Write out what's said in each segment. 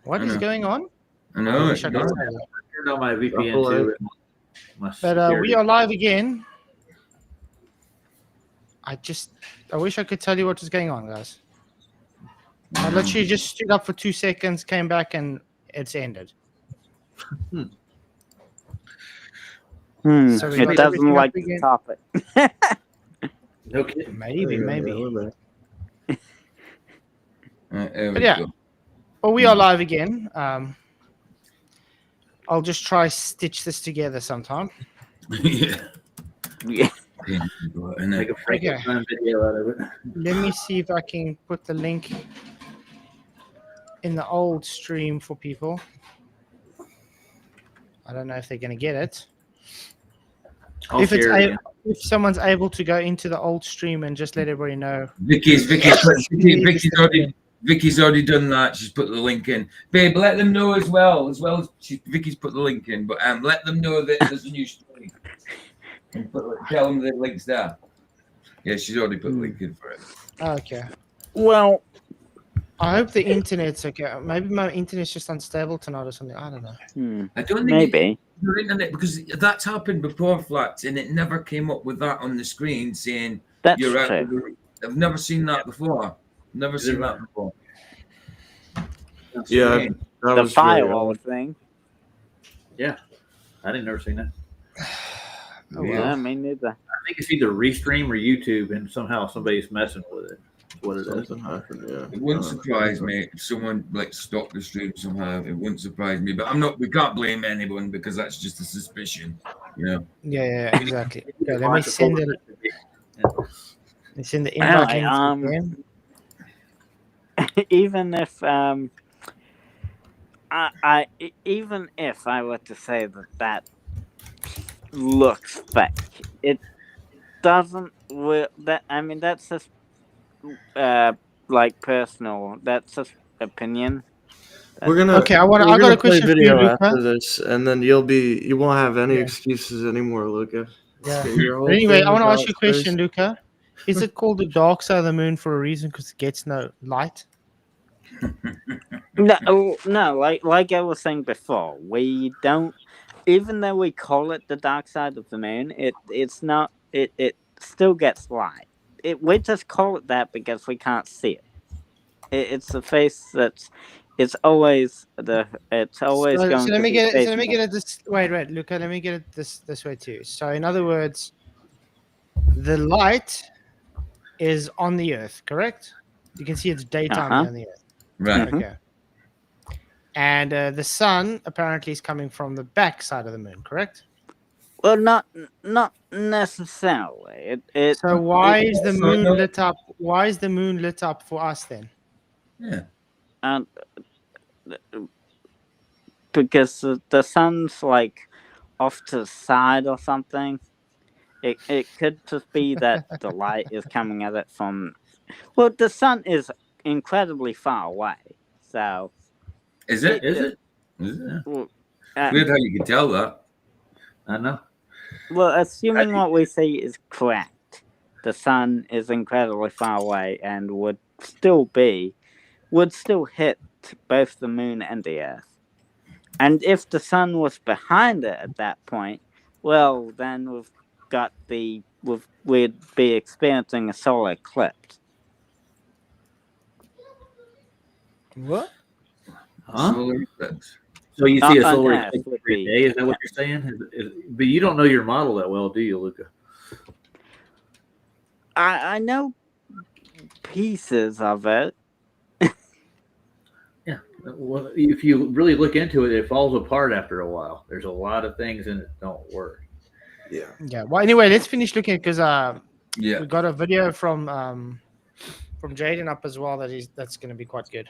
What is going on? I know. I wish I could tell you. I turned on my VPN too. But we are live again. I wish I could tell you what is going on, guys. I literally just stood up for 2 seconds, came back, and it's ended. So it doesn't like the topic. No kidding. Maybe. But yeah. Well, we are live again. I'll just try stitch this together sometime. Yeah. Make a Frankenstein video out of it. Let me see if I can put the link in the old stream for people. I don't know if they're going to get it. If someone's able to go into the old stream and just let everybody know. Vicky's already done that. She's put the link in. Babe, let them know as well as Vicky's put the link in. But let them know that there's a new stream. And tell them the link's there. Yeah, she's already put the link in for it. Okay. Well, I hope the internet's okay. Maybe my internet's just unstable tonight or something. I don't know. I don't think maybe your internet, because that's happened before, Flats, and it never came up with that on the screen saying that's you're out. true. I've never seen that before. Never seen that before. Yeah, the firewall thing. Yeah, I didn't never seen that. Oh, yeah, me neither. I think it's either Restream or YouTube, and somehow somebody's messing with it. That's what it is. It wouldn't surprise me if someone stopped the stream somehow. It wouldn't surprise me, but we can't blame anyone because that's just a suspicion. Yeah, exactly. Okay, let me send it. It's in the invite link. Even if even if I were to say that looks fake, it doesn't. That's just personal. That's just opinion. We're gonna. Okay, I got a question for you, Luca. After this, and then you won't have any excuses anymore, Luca. Yeah. Anyway, I want to ask you a question, Luca. Is it called the dark side of the moon for a reason? Because it gets no light? No. Like I was saying before, we don't. Even though we call it the dark side of the moon, it's not. It still gets light. We just call it that because we can't see it. It's the face that's. It's always the. It's always going. So let me to get it. So let me get it. Wait, Luca. Let me get it this way too. So in other words, the light is on the Earth, correct? You can see it's daytime on the Earth. Right. Okay. And the sun apparently is coming from the back side of the moon, correct? Well, not necessarily. So why is the moon lit up? Why is the moon lit up for us then? Yeah. Because the sun's off to the side or something. It could just be that the light is coming at it from. Well, the sun is incredibly far away, so. Is it? Well, weird how you can tell that. I know. Well, assuming what we see is correct, the sun is incredibly far away and would still hit both the moon and the Earth. And if the sun was behind it at that point, well, then we'd be experiencing a solar eclipse. What? Huh? Solar eclipse. So you see a solar eclipse every day? Is that what you're saying? But you don't know your model that well, do you, Luca? I know pieces of it. Yeah. Well, if you really look into it, it falls apart after a while. There's a lot of things in it that don't work. Yeah. Yeah. Well, anyway, let's finish looking because we Yeah. got a video from Jaden up as well that's going to be quite good.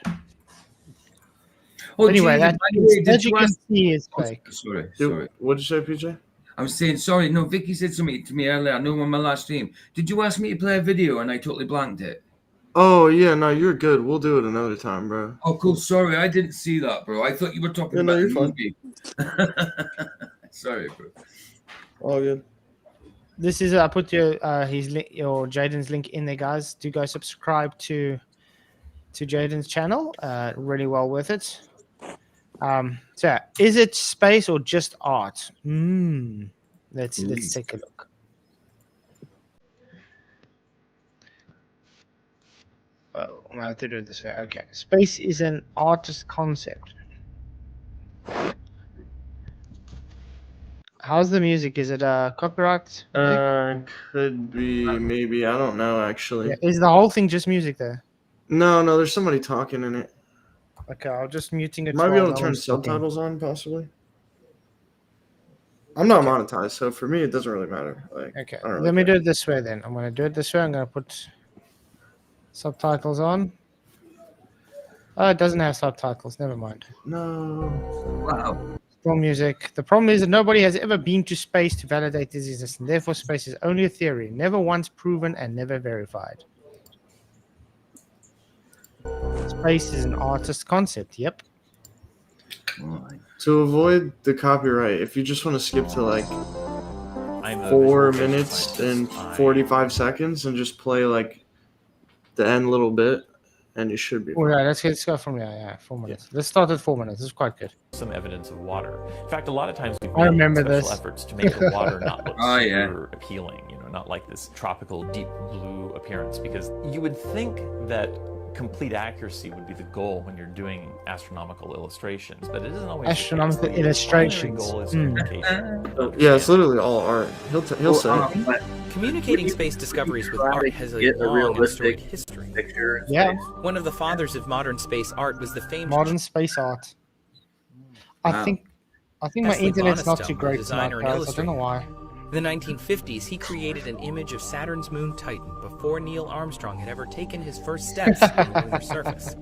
Oh, anyway, Jaden, that you can see is fake. Sorry. What did you say, PJ? I was saying, sorry, no, Vicky said something to me earlier. I know on my last stream. Did you ask me to play a video and I totally blanked it? Oh, yeah, no, you're good. We'll do it another time, bro. Oh, cool. Sorry, I didn't see that, bro. I thought you were talking about the movie. Sorry, bro. All good. This is I put your Jaden's link in there, guys. Do go subscribe to to Jaden's channel. Really well with it. So yeah, is it space or just art? Let's take a look. Oh, I have to do it this way. Okay, space is an artist concept. How's the music? Is it copyright? Could be, maybe. I don't know, actually. Yeah, is the whole thing just music there? No, there's somebody talking in it. Okay, I'll just muting it. Might be while able to no turn one's talking. subtitles on, possibly. I'm not monetized, so for me, it doesn't really matter. Like, Okay, I don't really let me care. do it this way then. I'm going to do it this way. I'm going to put subtitles on. Oh, it doesn't have subtitles. Never mind. No. Wow. Still music. The problem is that nobody has ever been to space to validate this existence. Therefore, space is only a theory, never once proven and never verified. Space is an artist concept. Yep. To avoid the copyright, if you just want to skip to like I'm a 4 visual minutes scientist. and I- 45 seconds and just play like the end little bit, and you should be Oh, fine. yeah, let's go from yeah, 4 minutes. Let's start at 4 minutes. This is quite good. some evidence of water. In fact, a lot of times we've I made remember special this. efforts to make the water not look Oh, yeah. super appealing, not like this tropical deep blue appearance, because you would think that complete accuracy would be the goal when you're doing astronomical illustrations, but it isn't always the case. Astronomical The primary illustrations. goal is Hmm. communication. Yeah, it's literally all art. He'll say. Communicating space discoveries with art has a Get a long and realistic storied history. Picture. in Yeah. space. One of the fathers of modern space art was the famed Modern space art. I Wow. think my Leslie internet's not too Bonestell, great tonight, designer and guys. I don't know why. In the 1950s, he created an image of Saturn's moon Titan before Neil Armstrong had ever taken his first steps on the lunar surface.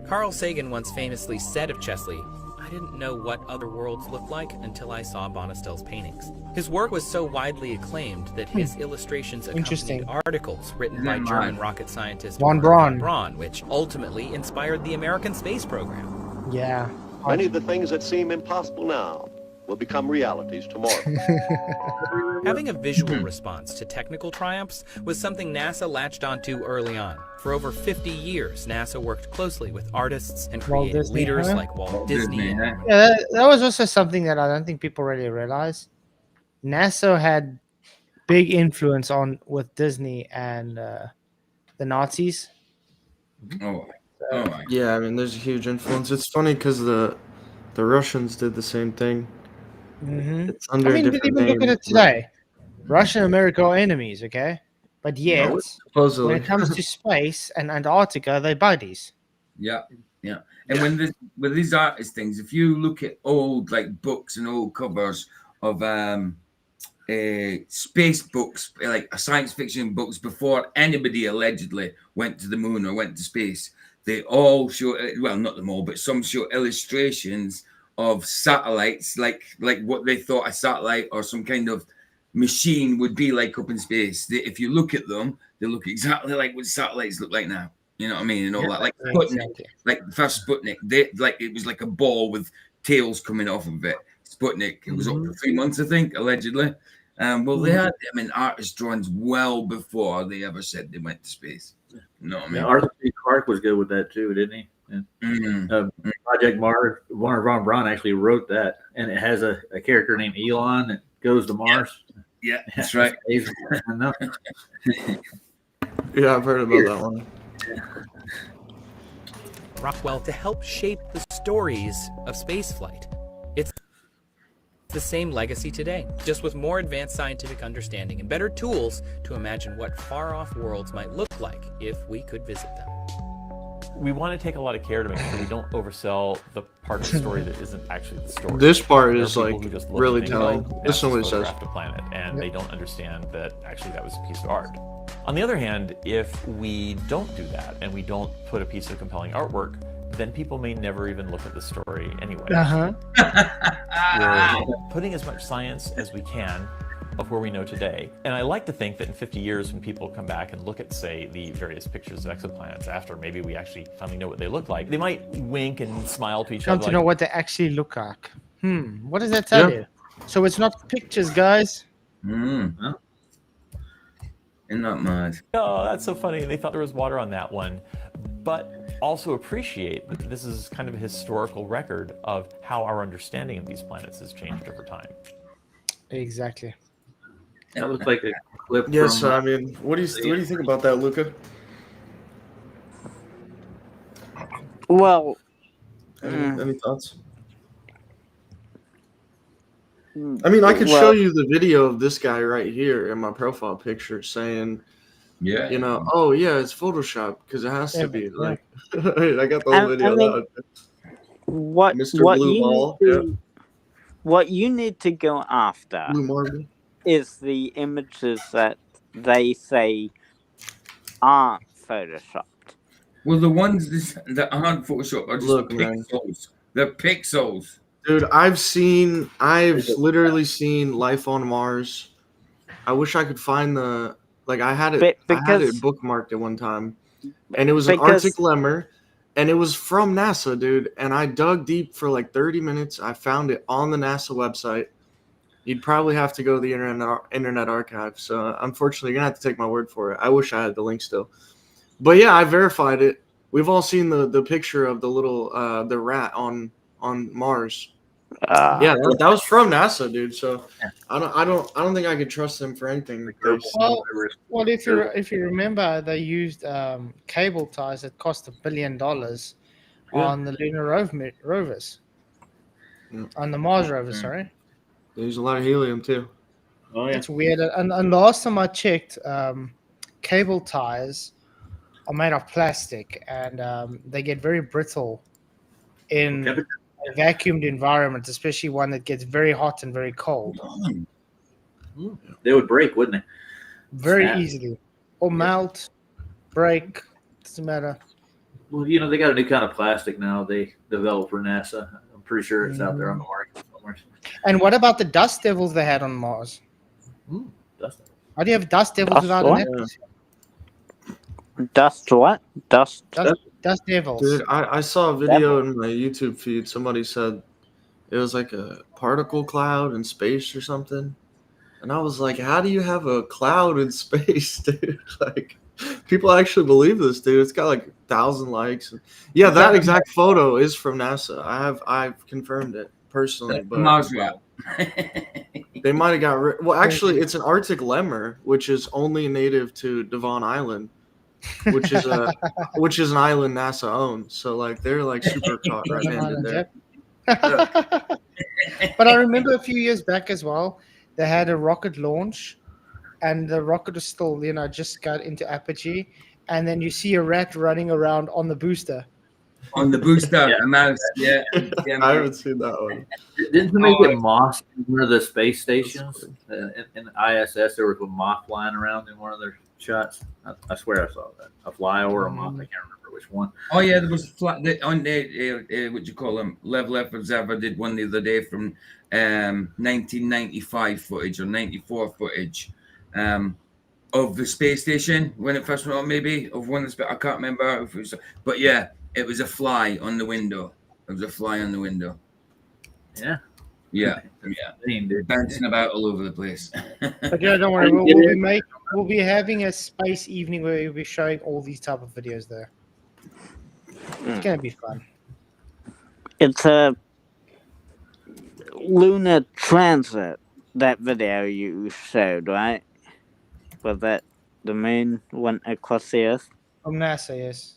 Carl Sagan once famously said of Chesley, "I didn't know what other worlds looked like until I saw Bonestell's paintings." His work was so widely acclaimed that his illustrations Interesting. accompanied articles written by Yeah, German man. rocket scientist Von Wernher Braun. Braun, which ultimately inspired the American space program. Yeah. Many of the things that seem impossible now will become realities tomorrow. Having a visual response to technical triumphs was something NASA latched onto early on. For over 50 years, NASA worked closely with artists and Walt creative Disney, leaders huh? like Walt Walt Disney. Disney, and huh? Norman Yeah, that was also something that I don't think people really realize. NASA had big influence with Disney and the Nazis. Oh, my. Yeah, I mean, there's a huge influence. It's funny because the Russians did the same thing. Mm-hmm. It's under I mean, a but different even name. look at it today. Russia and America are enemies, okay? But yet, when Supposedly. it comes to space and Antarctica, they're buddies. Yeah. And with these artist things, if you look at old like books and old covers of space books, like science fiction books, before anybody allegedly went to the moon or went to space, they all show, well, not them all, but some show illustrations of satellites, like what they thought a satellite or some kind of machine would be like up in space. If you look at them, they look exactly like what satellites look like now. You know what I mean? And all that, like Sputnik, Exactly. like the first Sputnik, it was like a ball with tails coming off of it. Sputnik, it was up for 3 months, I think, allegedly. Well, they had them in artist drawings well before they ever said they went to space. You know what I mean? Yeah, Arthur C. Clarke was good with that too, didn't he? Yeah. Project Mars, Wernher von Braun actually wrote that, and it has a character named Elon that goes to Mars. Yeah, that's right. Amazing. I know. Yeah, I've heard about that one. Rockwell to help shape the stories of spaceflight. It's the same legacy today, just with more advanced scientific understanding and better tools to imagine what far-off worlds might look like if we could visit them. We want to take a lot of care to make sure we don't oversell the part of the story that isn't actually the story. This part There are is people like who just look really and they telling. go, Listen to what it "NASA's says. photographed a planet," and they don't understand that actually that was a piece of art. On the other hand, if we don't do that and we don't put a piece of compelling artwork, then people may never even look at the story anyway. Uh-huh. We're putting as much science as we can of where we know today. And I like to think that in 50 years, when people come back and look at, say, the various pictures of exoplanets after maybe we actually finally know what they look like, they might wink and smile to each Come other. to know what they actually look like. What does that tell you? So it's not pictures, guys. Isn't that mad? Oh, that's so funny. They thought there was water on that one. But also appreciate that this is kind of a historical record of how our understanding of these planets has changed over time. Exactly. That looks like a clip Yes, from. I mean, what do you think about that, Luca? Well, Any thoughts? I mean, I could show well, you the video of this guy right here in my profile picture saying, Yeah. you know, oh yeah, it's Photoshop because it has to be. Yeah. Like, I got the whole I video. mean, what Mr. what Blue you Ball, need to what you need to go after Blue Marble. is the images that they say aren't photoshopped. Well, the ones that aren't Photoshop are just Look, man. pixels. They're pixels. Dude, I've literally seen life on Mars. I wish I could find the I had it Because bookmarked at one time, and it was an Arctic lemur, and it was from NASA, dude. And I dug deep for like 30 minutes. I found it on the NASA website. You'd probably have to go to the Internet Archive. So unfortunately, you're gonna have to take my word for it. I wish I had the link still, but yeah, I verified it. We've all seen the picture of the little the rat on Mars. Yeah, that was from NASA, dude. So I don't think I could trust them for anything. Well, if you remember, they used cable ties that cost $1 billion on the lunar rovers, on the Mars rover. Sorry, they use a lot of helium too. Oh yeah. it's weird. And last time I checked, cable ties are made of plastic, and they get very brittle in a vacuumed environment, especially one that gets very hot and very cold. They would break, wouldn't they? Very easily, or melt, break. Doesn't matter. Well, you know, they got a new kind of plastic now they developed for NASA. I'm pretty sure it's out there on the market somewhere. And what about the dust devils they had on Mars? How do you have dust devils without an atmosphere? Dust what? Dust devils. Dude, I saw a video in my YouTube feed. Somebody said it was like a particle cloud in space or something. And I was like, how do you have a cloud in space, dude? Like, people actually believe this, dude. It's got like 1,000 likes. Yeah, that exact photo is from NASA. I've confirmed it personally. But Mars rat. They might have got well, actually, it's an Arctic lemur, which is only native to Devon Island, which is an island NASA owns. So like they're like super caught red-handed there. But I remember a few years back as well, they had a rocket launch, and the rocket was still, just got into apogee, and then you see a rat running around on the booster. On the booster, a mouse. Yeah. I haven't seen that one. Didn't somebody get moth in one of the space stations in ISS? There was a moth flying around in one of their shots. I swear I saw that. A fly or a moth. I can't remember which one. Oh yeah, there was what you call them? Level F Observer did one the other day from 1995 footage or 94 footage of the space station when it first went on. Maybe of one I can't remember if it was, but yeah, it was a fly on the window. It was a fly on the window. Yeah. Yeah. They're bouncing about all over the place. But yeah, don't worry. We'll be having a space evening where we'll be showing all these type of videos there. It's gonna be fun. It's a lunar transit. That video you showed, right? Was that the moon went across the Earth? From NASA, yes.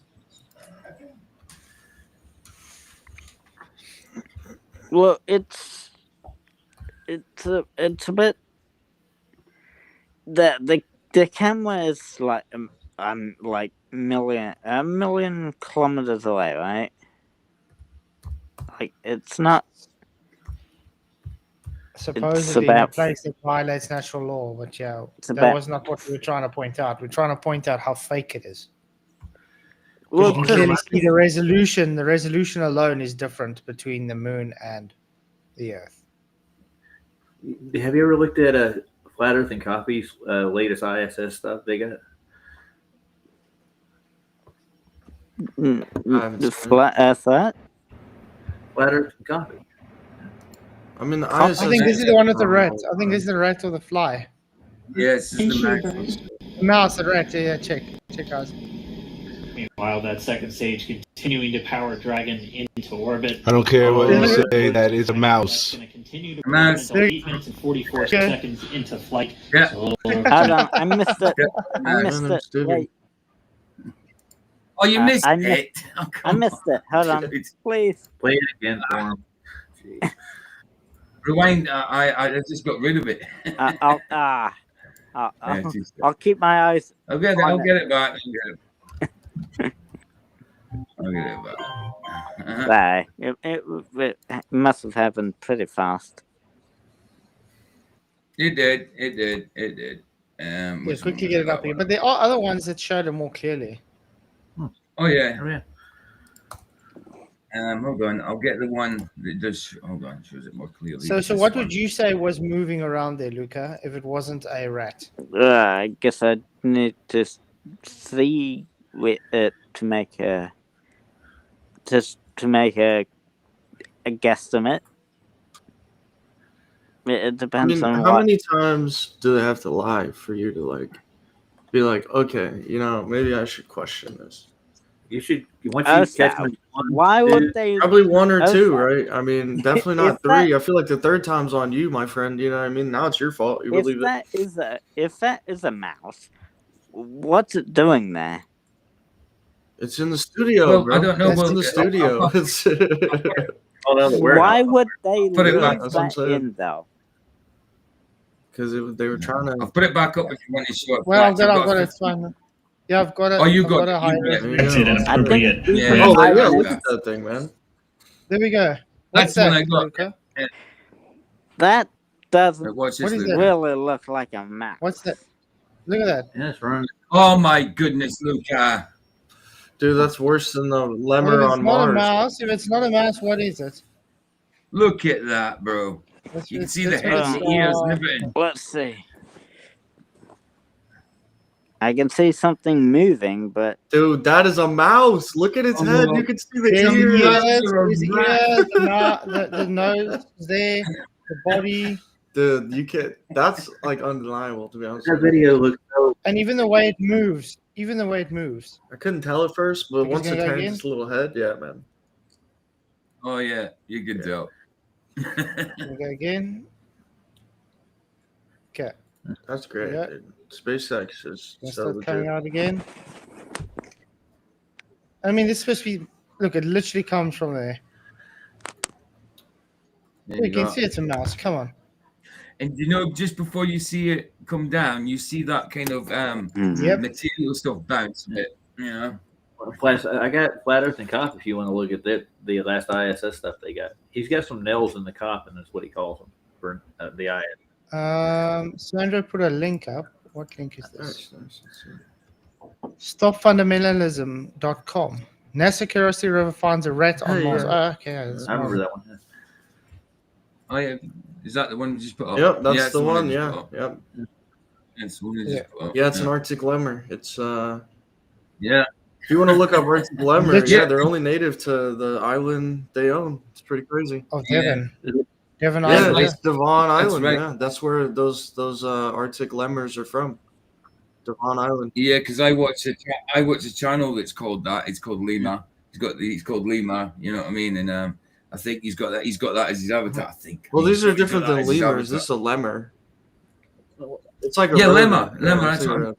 Well, it's a bit the camera is like like a million kilometers away, right? Like it's not supposedly in a place that violates natural law, but yeah, that was not what we were trying to point out. We're trying to point out how fake it is. Well, you can clearly see the resolution. The resolution alone is different between the moon and the Earth. Have you ever looked at Flat Earth and Coffee's latest ISS stuff they got? The Flat Earth, what? Flat Earth and Coffee. I mean, the I think this is the one with the rat. I think this is the rat or the fly. Yes, the mouse. The mouse, the rat. Yeah, check, guys. While that second stage continuing to power Dragon into orbit. I don't care what you say, that is a mouse. Going to continue to Mouse. until 8 minutes and 44 seconds into flight. Yeah. So, Hold on, I missed it. I Mouse. missed it. Wait, Oh, you missed I it. missed- Oh, I come missed it. Hold on, Dude. please. Play it again for him. Jeez. Rewind. I just got rid of it. I'll keep my eyes. I'll get it. on I'll it. get it back. I'll get it back. Bye. It must have happened pretty fast. It did. It did. It did. Yeah, which quickly one get was it up that here. one? But there are other ones that showed it more clearly. Oh yeah. Oh, yeah. Hold on. I'll get the one that does. Hold on. Shows it more clearly. So This what one. would you say was moving around there, Luca, if it wasn't a rat? I guess I need to see with it to make a guesstimate. It depends on how what. many times do they have to lie for you to like be like, okay, maybe I should question this? You should once Oh, you catch so them. why would they? Probably one or Oh, two, so- right? I mean, definitely not If that- three. I feel like the third time's on you, my friend. You know what I mean? Now it's your fault. You believe it? If that is a mouse, what's it doing there? It's in the studio, Well, bro. I don't know. It's Well, in the studio. It's Oh, no, the warehouse. Why would they Put it leave back, that's what I'm that saying. in though? because they were trying to. I'll put it back up if you want to show it. Well, I've Flat. got You've it. It's fine. Yeah, I've got it. Oh, you I've got a it. high You got it. res- That's Yeah. inappropriate. Yeah. Oh, I yeah, like look that. at that thing, man. There we go. What's That's the one that, I got. Luca? That doesn't Right, watch this. What is Luke. it? really look like a mouse. What's that? Look at that. Yeah, it's running. Oh my goodness, Luca. Dude, that's worse than the Well, lemur if it's on not a Mars. mouse, if it's not a mouse, what is it? Look at that, bro. Let's- You can let's- see the let's head make and it the ears start. and everything. Let's see. I can see something moving, but Dude, that is a mouse. Look at its Oh, head. no. You can see the There's ears. ears. ears, You're a rat. the nose is there, the body, Dude, you can't. That's like undeniable, to be honest. That with you. video looks so. and even the way it moves. Even the way it moves. I couldn't tell at first, but Think it's once it gonna go turns again? its little head, yeah, man. Oh yeah, you can tell. We go again. Okay, That's great, Yeah. dude. SpaceX is let's so start coming legit. out again. I mean, it's supposed to be. Look, it literally comes from there. There You you can go. see it's a mouse. Come on. And just before you see it come down, you see that kind of Yep. material stuff bounce a bit. I got Flat Earth and Cop if you want to look at the last ISS stuff they got. He's got some nails in the coffin, is what he calls them for the ISS. Sandra put a link up. What link is this? Nice. StopFundamentalism.com. NASA Curiosity Rover finds a rat on Hey, Mars. yeah. Oh, okay. That's I remember Mars. that one. Oh yeah, is that the one you just put up? Yep, that's it's the one. you just Yeah, put up. yep. It's the one you Yeah. just put up. Yeah, it's an Arctic lemur. It's Yeah. If you want to look up Arctic lemur, Legit. yeah, they're only native to the island they own. It's pretty crazy. Oh, Devon. Devon Yeah, Island. right. it's Devon Island. right. Yeah, that's where those Arctic lemurs are from. Devon Island. Yeah, because I watch a channel that's called that. It's called Lima. He's called Lima. You know what I mean? And I think he's got that as his avatar. I think. Well, these are He's got different that than as his lemurs. avatar. This is a lemur. It's like a Yeah, rodent. lemur. Lemur, it's that's like what a-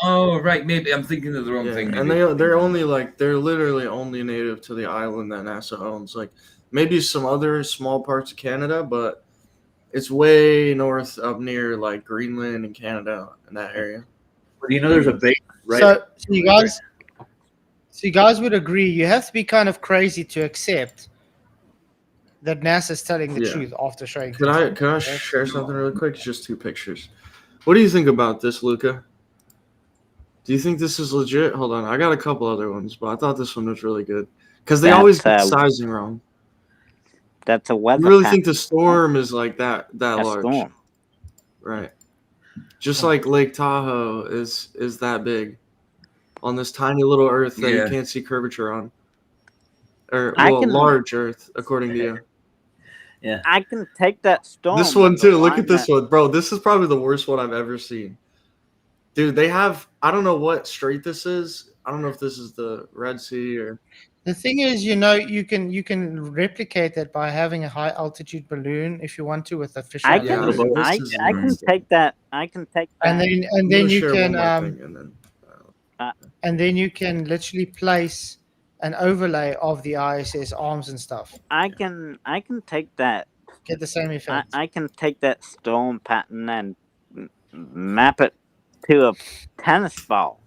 Oh, right. Maybe I'm thinking of the wrong yeah, thing. and maybe. they're only they're literally only native to the island that NASA owns. Like maybe some other small parts of Canada, but it's way north up near like Greenland and Canada in that area. But you know, there's a base right. So you guys would agree you have to be kind of crazy to accept that NASA's telling the Yeah. truth after showing. Can I share something really quick? It's just 2 pictures. What do you think about this, Luca? Do you think this is legit? Hold on, I got a couple other ones, but I thought this one was really good because they always get the sizing wrong. That's a weather. You really pattern. think the storm is like that A large? storm. Right. Just like Lake Tahoe is that big on this tiny little Earth that Yeah. you can't see curvature on, or I well, can- large Earth according to you. I can take that storm. This one with the too. Look line at this that- one, bro. This is probably the worst one I've ever seen. Dude, they have I don't know what strait this is. I don't know if this is the Red Sea or. The thing is, you can replicate that by having a high altitude balloon if you want to with a fish. I eye can lens. I can take that. I can take that. And then you share can one more thing and then you can literally place an overlay of the ISS arms and stuff. I can take that. Get the same effect. I can take that storm pattern and map it to a tennis ball.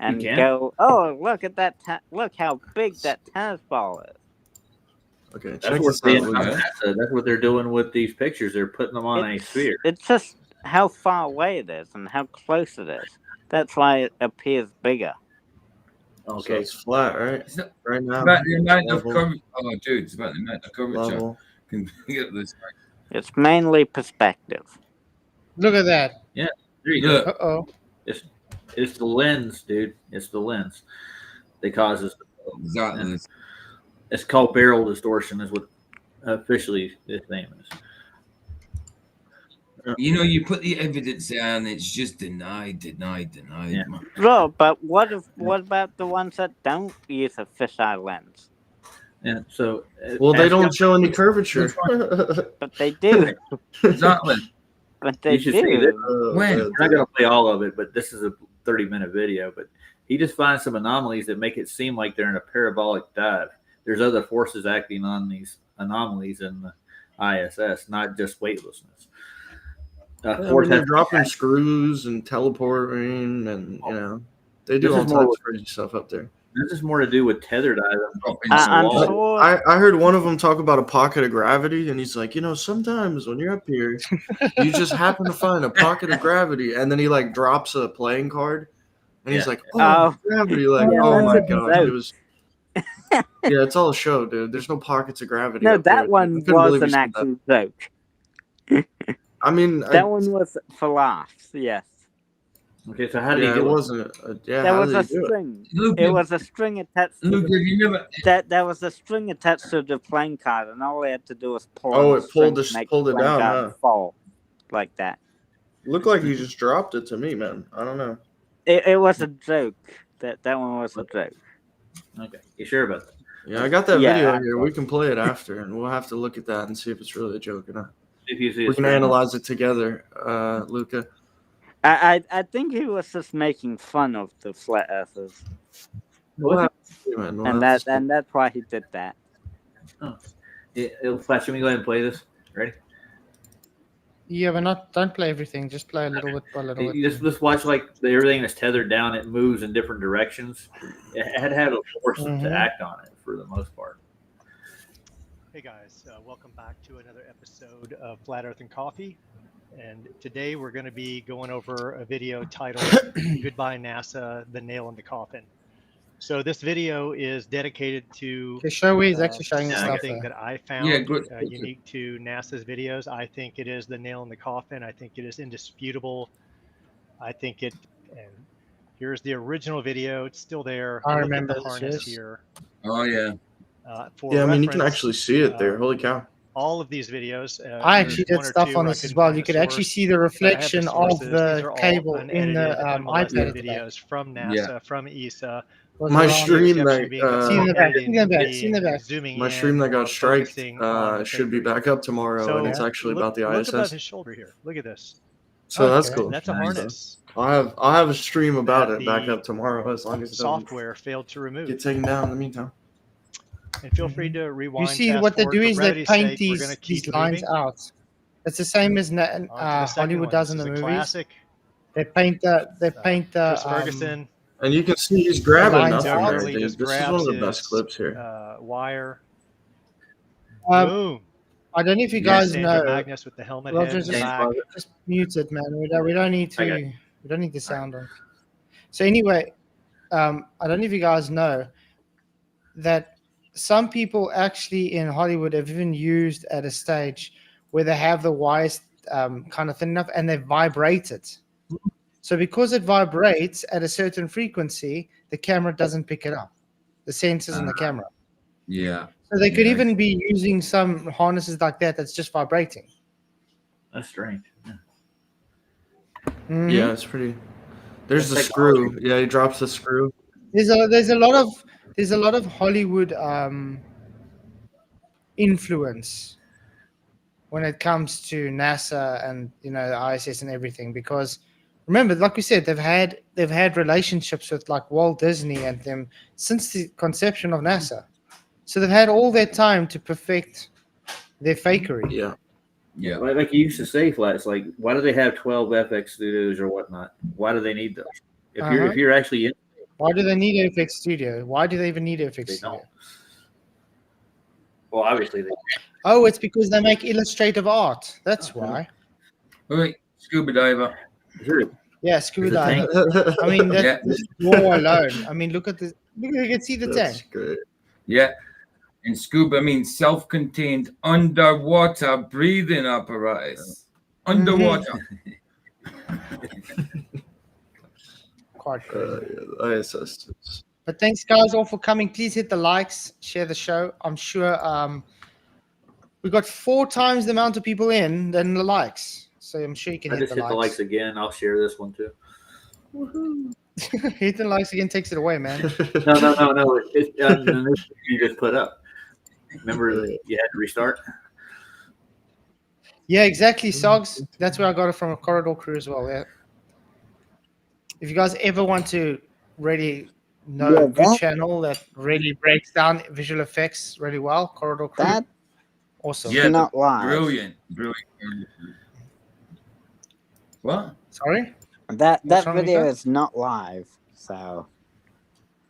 And go, oh, look at that! Look how big that tennis ball is. Okay, that's what they're doing with these pictures. They're putting them on a sphere. It's just how far away it is and how close it is. That's why it appears bigger. Okay, so it's flat, right? Right now. About the amount of curvature. Oh, dude, it's about the amount of curvature. It's mainly perspective. Look at that. Yeah, there you go. Uh-oh. It's the lens, dude. It's the lens that causes. Exactly. It's called barrel distortion, is what officially its name is. You know, you put the evidence down, it's just denied. Yeah. Bro, but what about the ones that don't use a fisheye lens? Yeah. So. Well, they don't show any curvature. But they do. Exactly. But they do. We're not going to play all of it, but this is a 30-minute video. But he just finds some anomalies that make it seem like they're in a parabolic dive. There's other forces acting on these anomalies in the ISS, not just weightlessness. They're dropping screws and teleporting, and they do all types of crazy stuff up there. This is more to do with tether diving. I heard one of them talk about a pocket of gravity, and he's like, sometimes when you're up here, you just happen to find a pocket of gravity, and then he like drops a playing card, and he's like, gravity, like, oh my god, it was. Yeah, it's all a show, dude. There's no pockets of gravity. No, that one was an actual joke. I mean, that one was for laughs. Yes. Okay, so how did he do it? Wasn't there was a string. It was a string attached. There was a string attached to the playing card, and all they had to do was pull. Oh, it pulled it down. Huh? Fall like that. Looked like you just dropped it to me, man. I don't know. It was a joke. That one was a joke. Okay, you sure about that? Yeah, I got that video here. We can play it after, and we'll have to look at that and see if it's really a joke or not. We can analyze it together, Luca. I think he was just making fun of the flat earthers. And that's why he did that. Oh. Flash, let me go ahead and play this. Ready? Yeah, but don't play everything. Just play a little bit by little bit. Just watch everything that's tethered down. It moves in different directions. It had to have a force to act on it for the most part. Hey guys, welcome back to another episode of Flat Earth and Coffee. And today we're going to be going over a video titled Goodbye NASA, the Nail in the Coffin. So this video is dedicated to something that I found unique to NASA's videos. I think it is the nail in the coffin. I think it is indisputable. And here's the original video. It's still there. I remember the harness here. Oh yeah. I mean, you can actually see it there. Holy cow. All of these videos. I actually did stuff on this as well. You could actually see the reflection of the cable in the iPad videos from NASA, from ESA. My stream that got striked should be back up tomorrow, and it's actually about the ISS. Look above his shoulder here. Look at this. So that's cool. That's a harness. I'll have a stream about it back up tomorrow, as long as software failed to remove. Get taken down in the meantime. And feel free to rewind. You see, what they do is they paint these lines out. It's the same as Hollywood does in the movies. Classic. They paint the Ferguson. And you can see he's grabbing nothing there, dude. This is one of the best clips here. Wire. Boom. I don't know if you guys know. Magnus with the helmet Roger's just muted, man. We don't need the sound on. So anyway, I don't know if you guys know that some people actually in Hollywood have even used at a stage where they have the wires kind of thin enough and they vibrate it. So because it vibrates at a certain frequency, the camera doesn't pick it up. The sensors in the camera. Yeah. So they could even be using some harnesses like that that's just vibrating. That's strange. Yeah, it's pretty. There's the screw. Yeah, he drops the screw. There's a lot of Hollywood influence when it comes to NASA and the ISS and everything, because remember, like we said, they've had relationships with like Walt Disney and them since the conception of NASA, so they've had all their time to perfect their fakery. Yeah. Yeah. Like you used to say, Flats, like, why do they have 12 FX studios or whatnot? Why do they need those? If you're actually in, why do they need FX Studio? Why do they even need FX they Studio? don't. Well, obviously they. Oh, it's because they make illustrative art. That's why. All right, scuba diver. Yeah, scuba diver. I mean, that's this wall alone. I mean, look at this. You can see the tank. Great. Yeah. And scuba means self-contained underwater breathing apparatus. Underwater. Quite cool. ISS. But thanks, guys, all for coming. Please hit the likes, share the show. I'm sure we got 4 times the amount of people in than the likes. So I'm sure you can hit the likes. The likes again. I'll share this one too. Woohoo. Hit the likes again takes it away, man. No. You just put up. Remember you had to restart? Yeah, exactly, Sogs. That's where I got it from, a Corridor Crew as well. Yeah. If you guys ever want to really know a good channel that really breaks down visual effects really well, Corridor Crew. That awesome. Yeah, not live. Brilliant. What? Sorry? That video is not live, so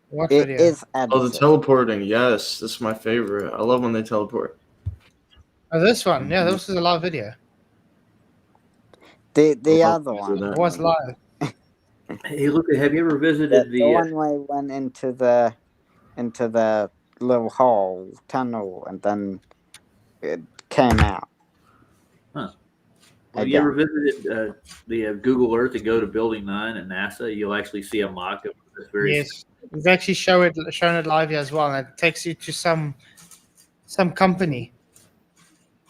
what it video? is edited. Oh, the teleporting. Yes, this is my favorite. I love when they teleport. Oh, this one. Yeah, this is a live video. The other one. It was live. Hey, look, have you ever visited the one where he went into the little hole tunnel and then it came out? Huh. Have you ever visited the Google Earth and go to Building 9 at NASA? You'll actually see a mock of this very. Yes, we've actually shown it live here as well, and it takes you to some company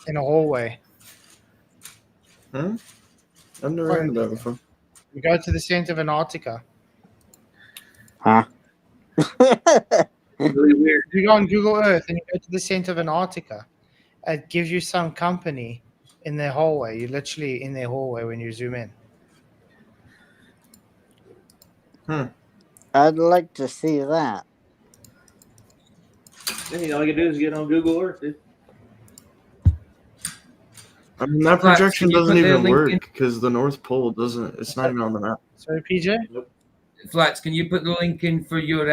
in a hallway. Huh? I've never heard of that before. You go to the center of Antarctica. Huh? Really weird. You go on Google Earth and you go to the center of Antarctica. It gives you some company in their hallway. You're literally in their hallway when you zoom in. I'd like to see that. Hey, all you do is get on Google Earth, dude. I mean, that projection doesn't even work because the North Pole doesn't. It's not even on the map. Sorry, PJ. Nope. Flats, can you put the link in for your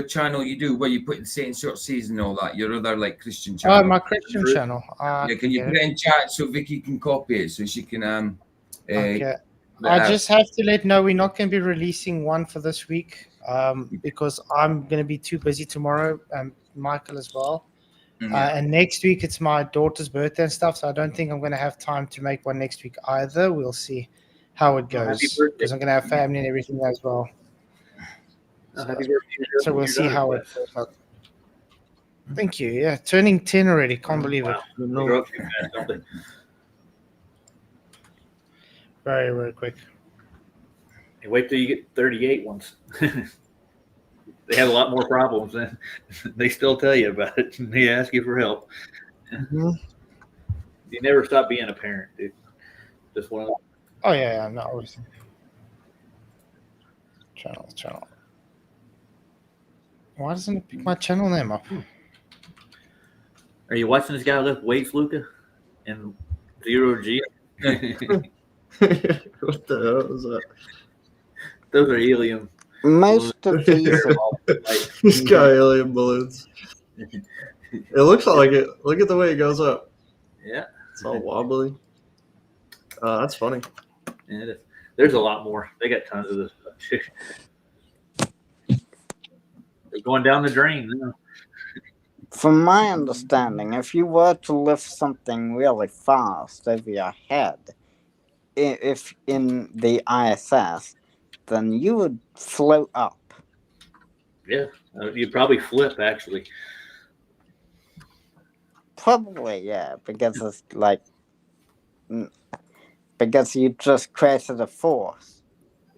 channel you do where you put the Saint Short Season and all that? Your other like Christian channel. Oh, my Christian channel. Yeah, can you put it in chat so Vicky can copy it so she can okay. I just have to let know we're not going to be releasing one for this week because I'm going to be too busy tomorrow, Michael as well. And next week it's my daughter's birthday and stuff, so I don't think I'm going to have time to make one next week either. We'll see how it goes because I'm going to have family and everything as well. So we'll see how it goes out. Thank you. Yeah, turning 10 already. Can't believe it. No. Very, very quick. Hey, wait till you get 38 once. They have a lot more problems, and they still tell you about it. And they ask you for help. Mm-hmm. You never stop being a parent, dude. Just one of them. Oh yeah, not always. Channel. Why doesn't it pick my channel name up? Are you watching this guy lift weights, Luca? And 0G? What the hell is that? Those are helium. Most of these are This guy helium balloons. It looks like it. Look at the way it goes up. Yeah. It's all wobbly. That's funny. Yeah, it is. There's a lot more. They got tons of this stuff. They're going down the drain now. From my understanding, if you were to lift something really fast over your head, if in the ISS, then you would float up. Yeah, you'd probably flip, actually. Probably, yeah, because it's like... Because you just created a force.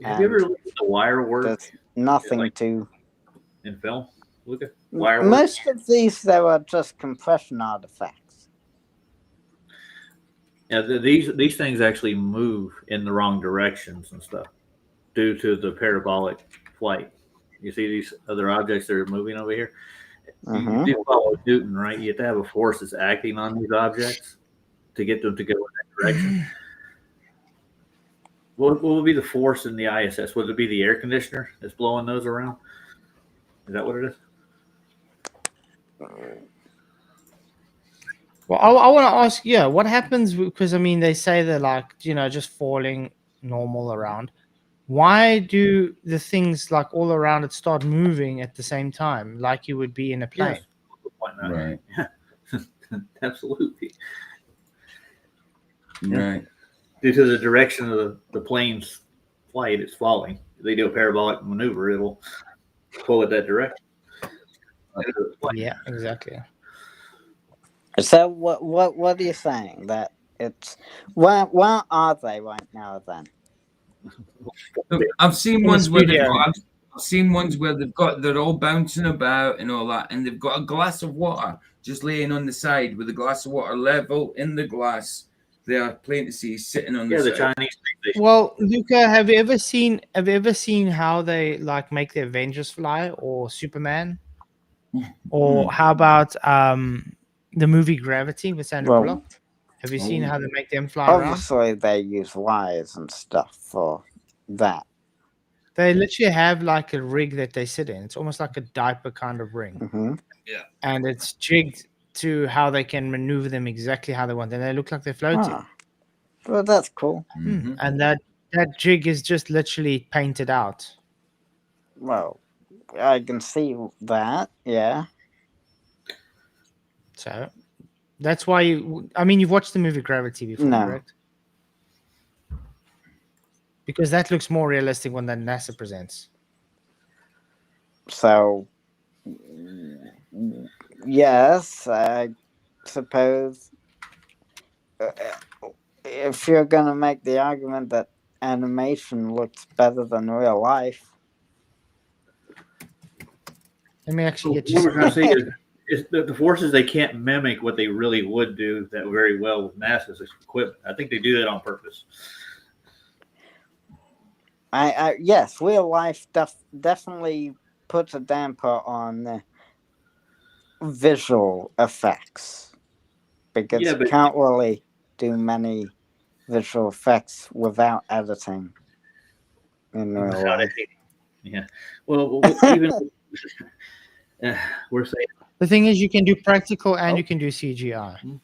Have you ever looked at the wire work? There's nothing to in film. Look at wire work. Most of these, though, are just compression artifacts. Yeah, these things actually move in the wrong directions and stuff due to the parabolic flight. You see these other objects that are moving over here? You do follow Newton, right? You have to have a force that's acting on these objects to get them to go in that direction. What would be the force in the ISS? Would it be the air conditioner that's blowing those around? Is that what it is? Well, I want to ask, what happens, because I mean, they say they're like, just falling normal around. Why do the things like all around it start moving at the same time, like you would be in a plane? Yes. Why not? Right. Absolutely. Right. Due to the direction of the plane's flight, it's falling. If they do a parabolic maneuver, it'll pull it that direction. Yeah, exactly. So what are you saying? That it's where are they right now then? I've seen ones where I've seen ones where they're all bouncing about and all that, and they've got a glass of water just laying on the side with a glass of water level in the glass. They are plain to see sitting on the side. Chinese. Well, Luca, have you ever seen how they like make the Avengers fly or Superman? Or how about the movie Gravity with Sandra Bullock? Have you seen how they make them fly around? Obviously, they use wires and stuff for that. They literally have like a rig that they sit in. It's almost like a diaper kind of ring. Yeah. And it's jigged to how they can maneuver them exactly how they want. And they look like they're floating. Well, that's cool. And that jig is just literally painted out. Well, I can see that, yeah. So that's why you've watched the movie Gravity before, correct? Because that looks more realistic when that NASA presents. So, yes, I suppose if you're going to make the argument that animation looks better than real life. Let me actually get you. What we're going to say is the forces, they can't mimic what they really would do that very well with NASA's equipment. I think they do that on purpose. Yes, real life definitely puts a damper on visual effects because you can't really do many visual effects without editing in real life. Yeah. Well, even we're saying the thing is, you can do practical and you can do CGI.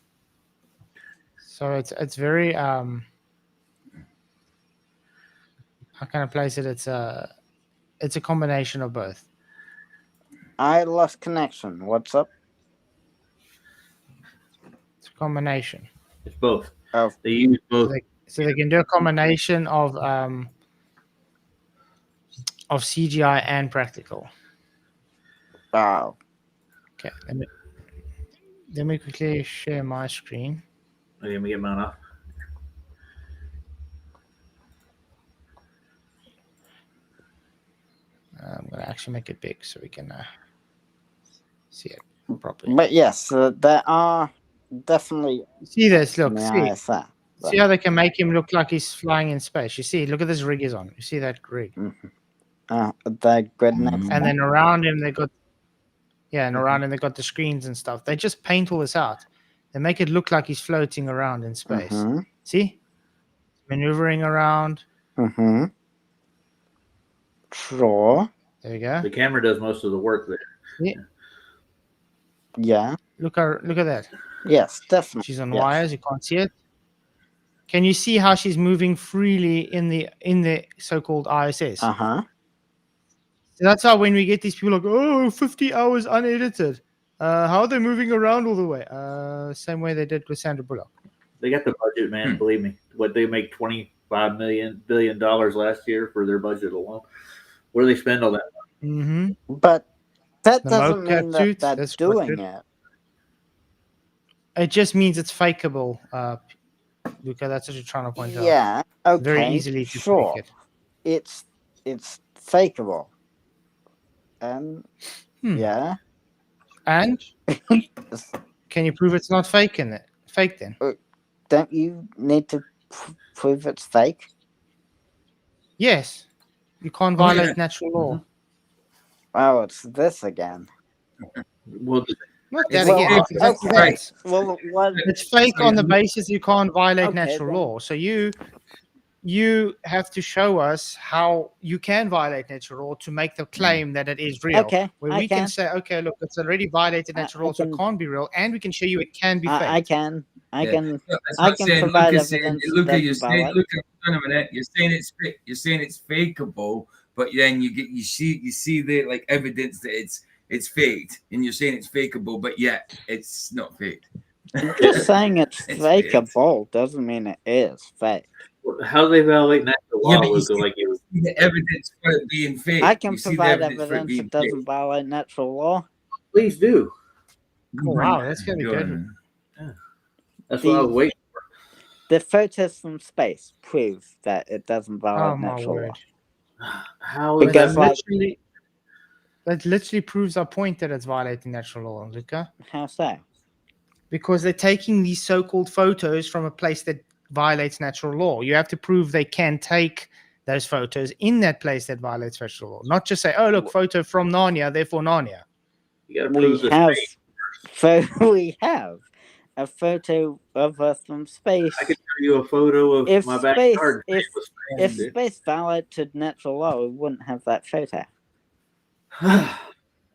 So it's very how can I place it? It's a combination of both. I lost connection. What's up? It's a combination. It's both. Oh, they use both. So they can do a combination of CGI and practical. Wow. Okay, let me quickly share my screen. Okay, let me get mine off. I'm going to actually make it big so we can see it properly. But yes, there are definitely... See this, look. See how they can make him look like he's flying in space. You see, look at this rig he's on. You see that rig? That good next. And then around him, they got... Yeah, and around him, they got the screens and stuff. They just paint all this out. They make it look like he's floating around in space. See? Maneuvering around. Sure. There you go. The camera does most of the work there. Yeah. Look at that. Yes, definitely. She's on wires. You can't see it. Can you see how she's moving freely in the so-called ISS? Uh-huh. So that's how when we get these people like, 50 hours unedited. How are they moving around all the way? Same way they did with Sandra Bullock. They got the budget, man. Believe me. What they make $25 billion last year for their budget alone. Where do they spend all that money? But that doesn't mean that they're doing it. It just means it's fakeable, Luca. That's what you're trying to point out. Yeah, okay. Very easily to fake it. it's fakeable. Yeah. And can you prove it's not fake then? Don't you need to prove it's fake? Yes. You can't violate natural law. Oh, it's this again. Well, not that again. It's exactly okay. that. Well, what? It's fake on the basis you can't violate natural then. law. So you have to show us how you can violate natural law to make the claim that it is real. Okay, where I we can say, okay, look, it's already violated natural law, so it can't be real, and we can show you it can be fake. I can That's provide Luca's saying, evidence. Luca, you're saying, Luca, hold on a minute. You're saying it's fakeable, but then you see the like evidence that it's faked, and you're saying it's fakeable, but yet it's not faked. Just saying it's fakeable doesn't mean it is fake. How do they violate natural law, Luca? Like you see the evidence for it being fake. I can you see provide the evidence for it evidence being that doesn't fake. violate natural law. Please do. Oh, wow, that's gonna be good. Yeah. That's what I was waiting for. The photos from space prove that it doesn't violate natural law. How because that literally proves our point that it's violating natural law, Luca. How so? Because they're taking these so-called photos from a place that violates natural law. You have to prove they can take those photos in that place that violates natural law. Not just say, oh, look, photo from Narnia, therefore Narnia. You gotta prove we have a photo of us from space. I could show you a photo of my backyard. If space violated natural law, we wouldn't have that photo.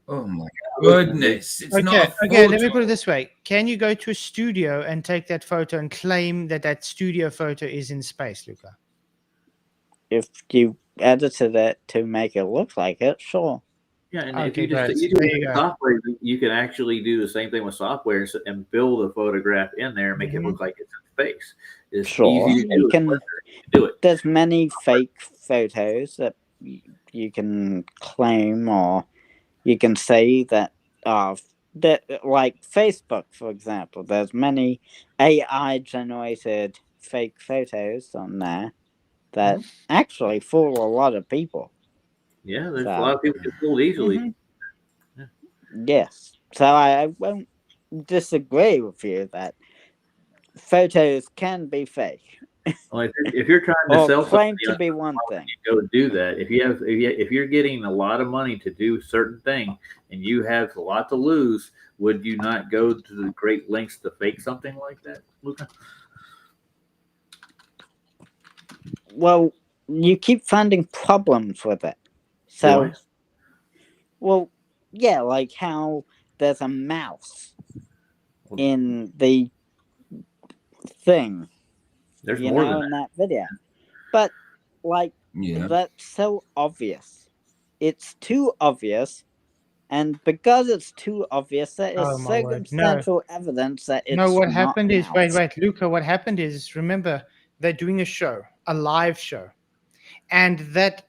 Oh my goodness! It's not a photo. Okay. Let me put it this way: can you go to a studio and take that photo and claim that studio photo is in space, Luca? If you edited it to make it look like it, sure. Yeah, and if you do software, you can actually do the same thing with software and build a photograph in there and make it look like it's in space. It's easy to do. You can do it. There's many fake photos that you can claim, or you can say that like Facebook, for example. There's many AI generated fake photos on there that actually fool a lot of people. Yeah, there's a lot of people get fooled easily. Yeah. Yes. So I won't disagree with you that photos can be fake. Well, if you're trying to sell claim something, to be one thing, go do that. If you're getting a lot of money to do certain thing and you have a lot to lose, would you not go to the great lengths to fake something like that, Luca? Well, you keep finding problems with it. So, well, yeah, like how there's a mouse in the thing. There's more than in that video. But like that's so obvious. It's too obvious, and because it's too obvious, there is circumstantial evidence that it's what not happened is mouse. wait, Luca. What happened is, remember, they're doing a show, a live show, and that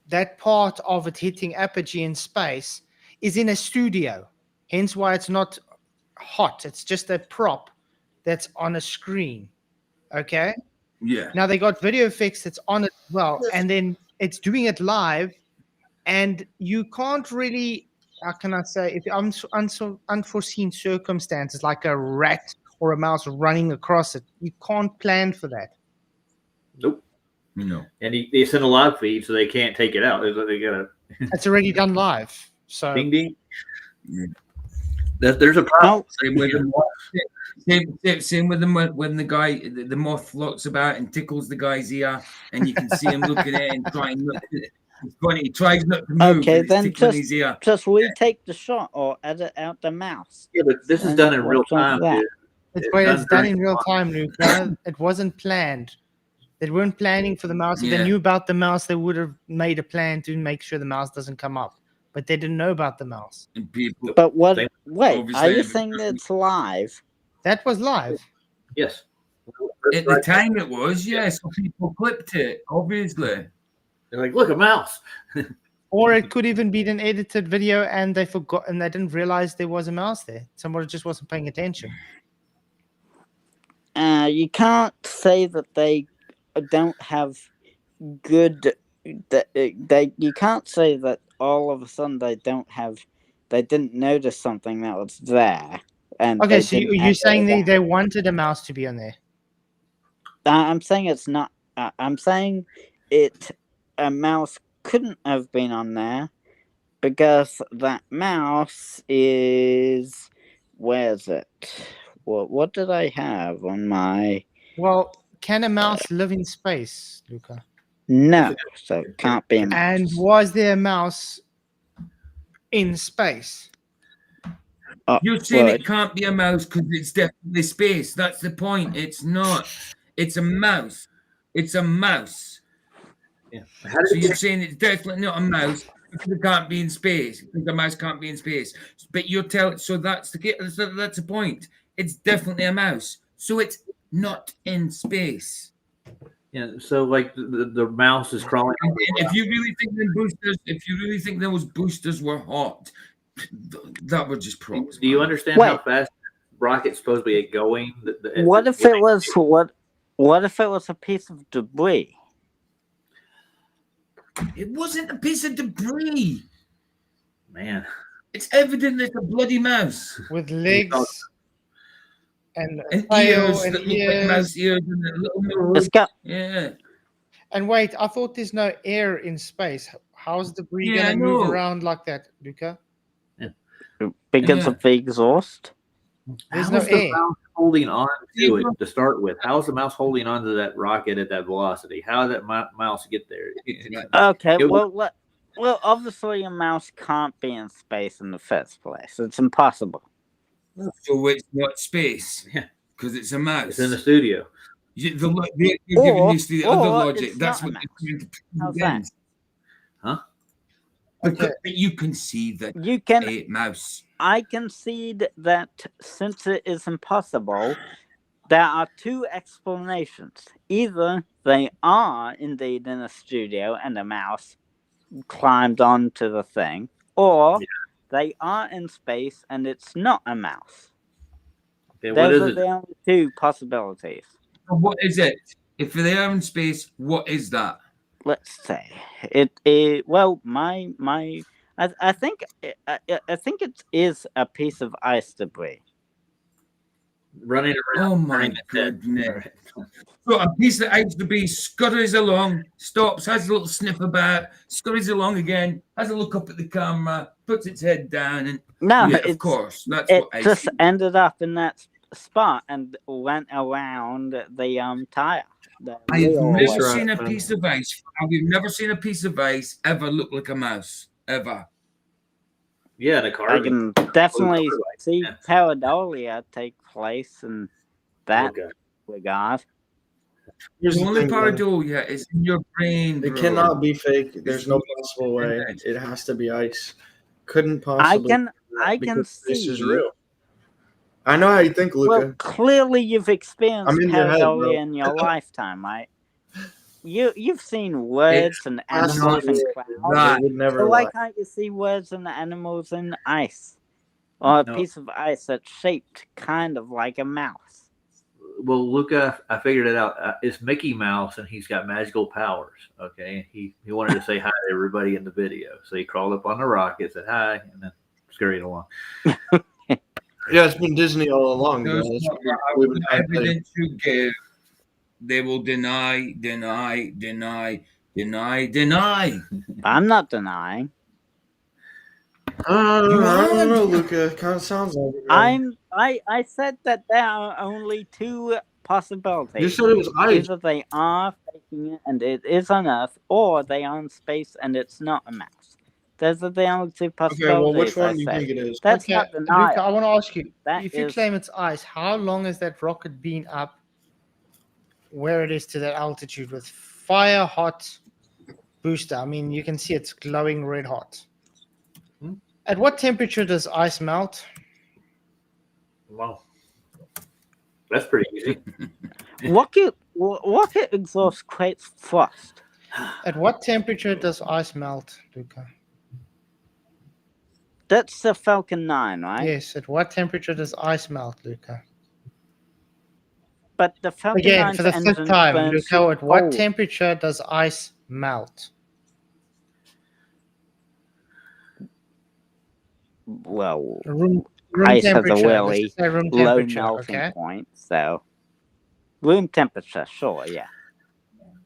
that part of it hitting apogee in space is in a studio. Hence why it's not hot. It's just a prop that's on a screen. Okay. Yeah. Now they got video effects that's on it as well, and then it's doing it live, and you can't really, how can I say, if unforeseen circumstances like a rat or a mouse running across it, you can't plan for that. Nope. No. And they send a live feed, so they can't take it out. They gotta. It's already done live. So. Ding ding. There's a problem. Same with them when the guy, the moth floats about and tickles the guy's ear, and you can see him looking at it and trying not to. It's funny. He tries not to move. Okay, then just retake the shot or edit out the mouse. Yeah, but this is done in real time. It's done in real time, Luca. It wasn't planned. They weren't planning for the mouse. If they knew about the mouse, they would have made a plan to make sure the mouse doesn't come up. But they didn't know about the mouse. But what? Wait, are you saying that it's live? That was live. Yes. At the time it was, yes. So people clipped it, obviously. They're like, look, a mouse. Or it could even be an edited video and they forgot and they didn't realize there was a mouse there. Somebody just wasn't paying attention. You can't say that they don't have good. They you can't say that all of a sudden they didn't notice something that was there, and Okay, they so didn't you're act saying it out. they wanted a mouse to be on there? I'm saying it's not. I'm saying a mouse couldn't have been on there because that mouse is. Where's it? What did I have on my? Well, can a mouse live in space, Luca? No, so it can't be a mouse. And was there a mouse in space? You're saying it can't be a mouse because it's definitely space. That's the point. It's not. It's a mouse. It's a mouse. Yeah. So you're saying it's definitely not a mouse because it can't be in space. Because the mouse can't be in space. But you're telling. So that's the point. It's definitely a mouse. So it's not in space. Yeah. So like the mouse is crawling. And if you really think those boosters were hot, that would just props. Do you understand how fast rocket's supposed to be going? What if it was What if it was a piece of debris? It wasn't a piece of debris. Man, it's evident it's a bloody mouse with legs and ears and that look like mouse ears and a little nose. It's got yeah. And wait, I thought there's no air in space. How's debris gonna move around like that, Luca? Because of the exhaust. There's How no is the air. mouse holding on to it to start with? How is the mouse holding on to that rocket at that velocity? How did that mouse get there? Okay, well, obviously a mouse can't be in space in the first place. It's impossible. So it's not space. Yeah. Because it's a mouse. It's in the studio. They're giving you the other logic. That's what they're How's that? Huh? But you can see that a mouse. I concede that since it is impossible, there are two explanations. Either they are indeed in a studio and a mouse climbed onto the thing, or they are in space and it's not a mouse. Okay, Those are the only two possibilities. What is it? If they are in space, what is that? Let's say well, I think it is a piece of ice debris running around. Oh my goodness! So a piece of ice debris scurries along, stops, has a little sniff about, scurries along again, has a look up at the camera, puts its head down, and of course, that's what ice just ended up in that spot and went around the tire. I've never seen a piece of ice. I've never seen a piece of ice ever look like a mouse ever. Yeah, the car. I can definitely see pareidolia take place in that regard. Here's the only thing, pareidolia is in your brain. It cannot be fake. There's no possible way. It has to be ice. Couldn't possibly. I can see. This is real. I know how you think, Luca. Well, clearly you've experienced pareidolia head, in your lifetime, right? You've seen words and animals in clouds. So why can't you see words and animals in ice? Or a piece of ice that's shaped kind of like a mouse. Well, Luca, I figured it out. It's Mickey Mouse, and he's got magical powers. Okay, he wanted to say hi to everybody in the video, so he crawled up on the rocket, said hi, and then scurried along. Yeah, it's been Disney all along. There's no evidence you give. They will deny. I'm not denying. I don't know, Luca. It kind of sounds like it. I said that there are only two possibilities. You said it was ice. Either they are faking it and it is on Earth, or they are in space and it's not a mouse. Those are the only two possibilities. Okay, well, which one do you think it is? That's not denial. Luca, I want to ask you, that if you claim it's ice, how long has that rocket been up where it is to that altitude with fire hot booster? I mean, you can see it's glowing red hot. At what temperature does ice melt? Wow. That's pretty easy. Rocket exhaust creates thrust. At what temperature does ice melt, Luca? That's the Falcon 9, right? Yes. At what temperature does ice melt, Luca? But the Falcon Again, for the 9's fifth engine time, burns look at what coal. temperature does ice melt? Well, Room ice has a temperature. Let's really just say room low temperature, melting okay? point, so room temperature, sure, yeah,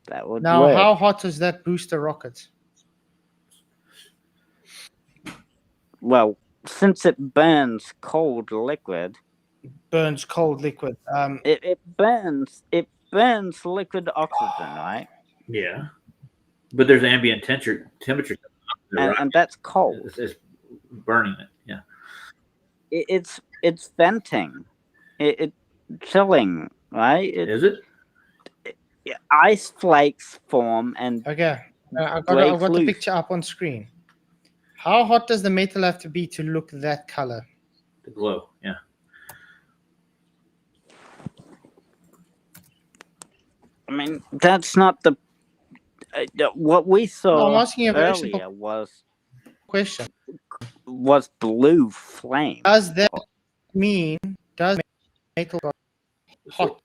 that would Now, work. how hot is that booster rocket? Well, since it burns cold liquid, Burns cold liquid. it burns liquid oxygen, right? Yeah, but there's ambient temperature, and that's cold. It's burning it. Yeah, it's venting, it chilling, right? Is it? Ice flakes form and Okay, I've break got the loose. picture up on screen. How hot does the metal have to be to look that color? The glow, yeah. I mean, that's not the what we saw I'm asking you a very simple earlier was blue flame. Does that mean metal got hot?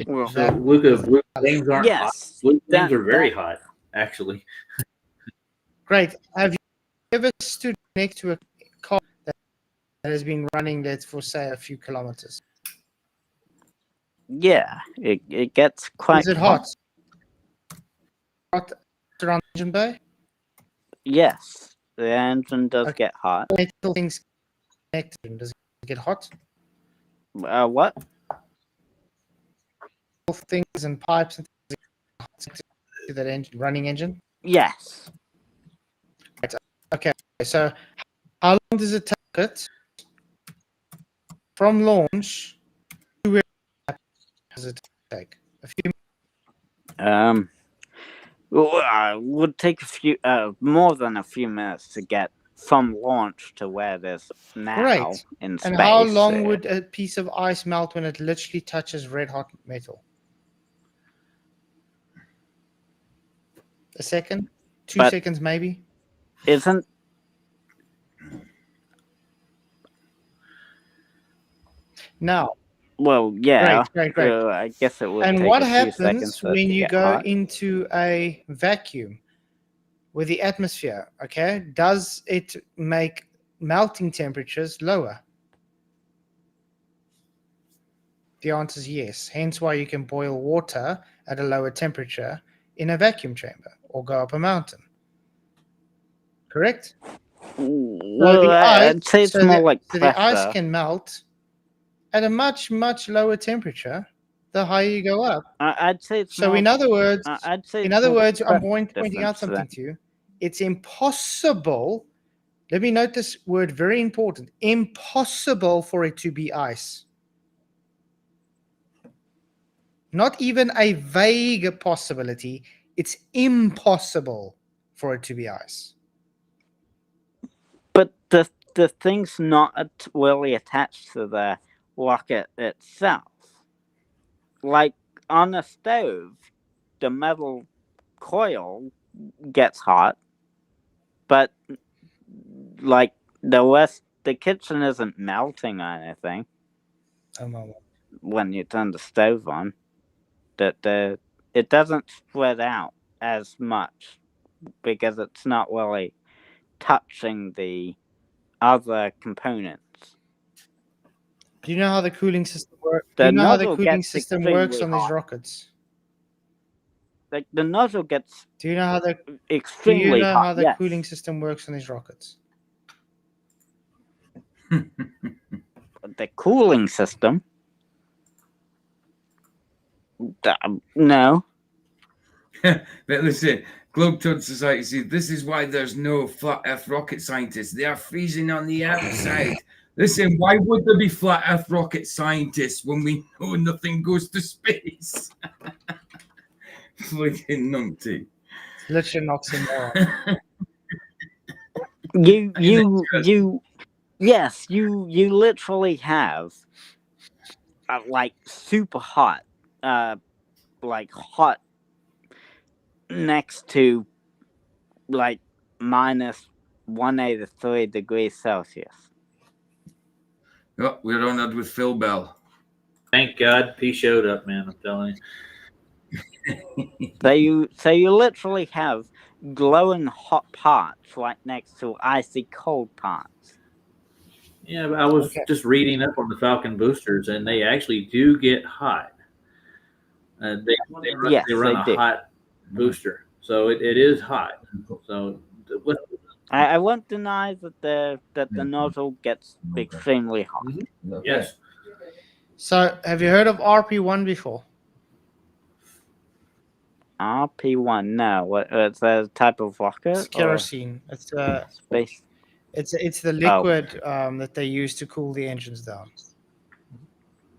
Well, So, Luca, blue flames aren't hot. yes, Blue flames are very hot, actually. Great. Have you ever stood next to a car that has been running, let's for say, a few kilometers? Yeah, it gets quite Is it hot? Hot around the engine bay? Yes, the engine does get hot. Metal things connected. Does it get hot? What? Things and pipes and things to that engine, running engine? Yes. Right. Okay, so how long does it take it from launch to where does it take? A few would take a few more than a few minutes to get from launch to where there's now Great. in space. And how long would a piece of ice melt when it literally touches red hot metal? A second? 2 seconds maybe? Isn't now? Well, yeah. Great. I guess it would. And take what a few happens seconds for it when to you get go hot. into a vacuum with the atmosphere? Okay, does it make melting temperatures lower? The answer is yes. Hence why you can boil water at a lower temperature in a vacuum chamber or go up a mountain. Correct? Well, I'd say it's more like so the ice pressure. can melt at a much lower temperature the higher you go up. I'd say it's so. more, In other words, I'd say in it's other more words, I'm pressure pointing out difference something then. to you. It's impossible. Let me note this word, very important. Impossible for it to be ice. Not even a vague possibility. It's impossible for it to be ice. But the thing's not really attached to the rocket itself. Like on a stove, the metal coil gets hot, but like the kitchen isn't melting or anything when you turn the stove on. It doesn't spread out as much because it's not really touching the other components. Do you know how the cooling system works? The Do you know how the nozzle cooling gets system works on extremely these hot. rockets? Like the nozzle gets Do you know how the extremely hot? how the Yes. cooling system works on these rockets? The cooling system? No. But listen, Globetrot Society says this is why there's no flat Earth rocket scientists. They are freezing on the outside. Listen, why would there be flat Earth rocket scientists when we know nothing goes to space? Freaking numpty. Literally an oxymoron. You literally have like super hot, like hot next to like minus 183 degrees Celsius. Oh, we're honored with Phil Bell. Thank God P showed up, man. I'm telling you. So you literally have glowing hot parts right next to icy cold parts. Yeah, but I was just reading up on the Falcon boosters, and they actually do get hot. They run a hot booster, so it is hot. So I won't deny that the nozzle gets extremely hot. Yes. So, have you heard of RP1 before? RP1, no. It's a type of rocket? It's kerosene. It's space. It's the liquid that they use to cool the engines down,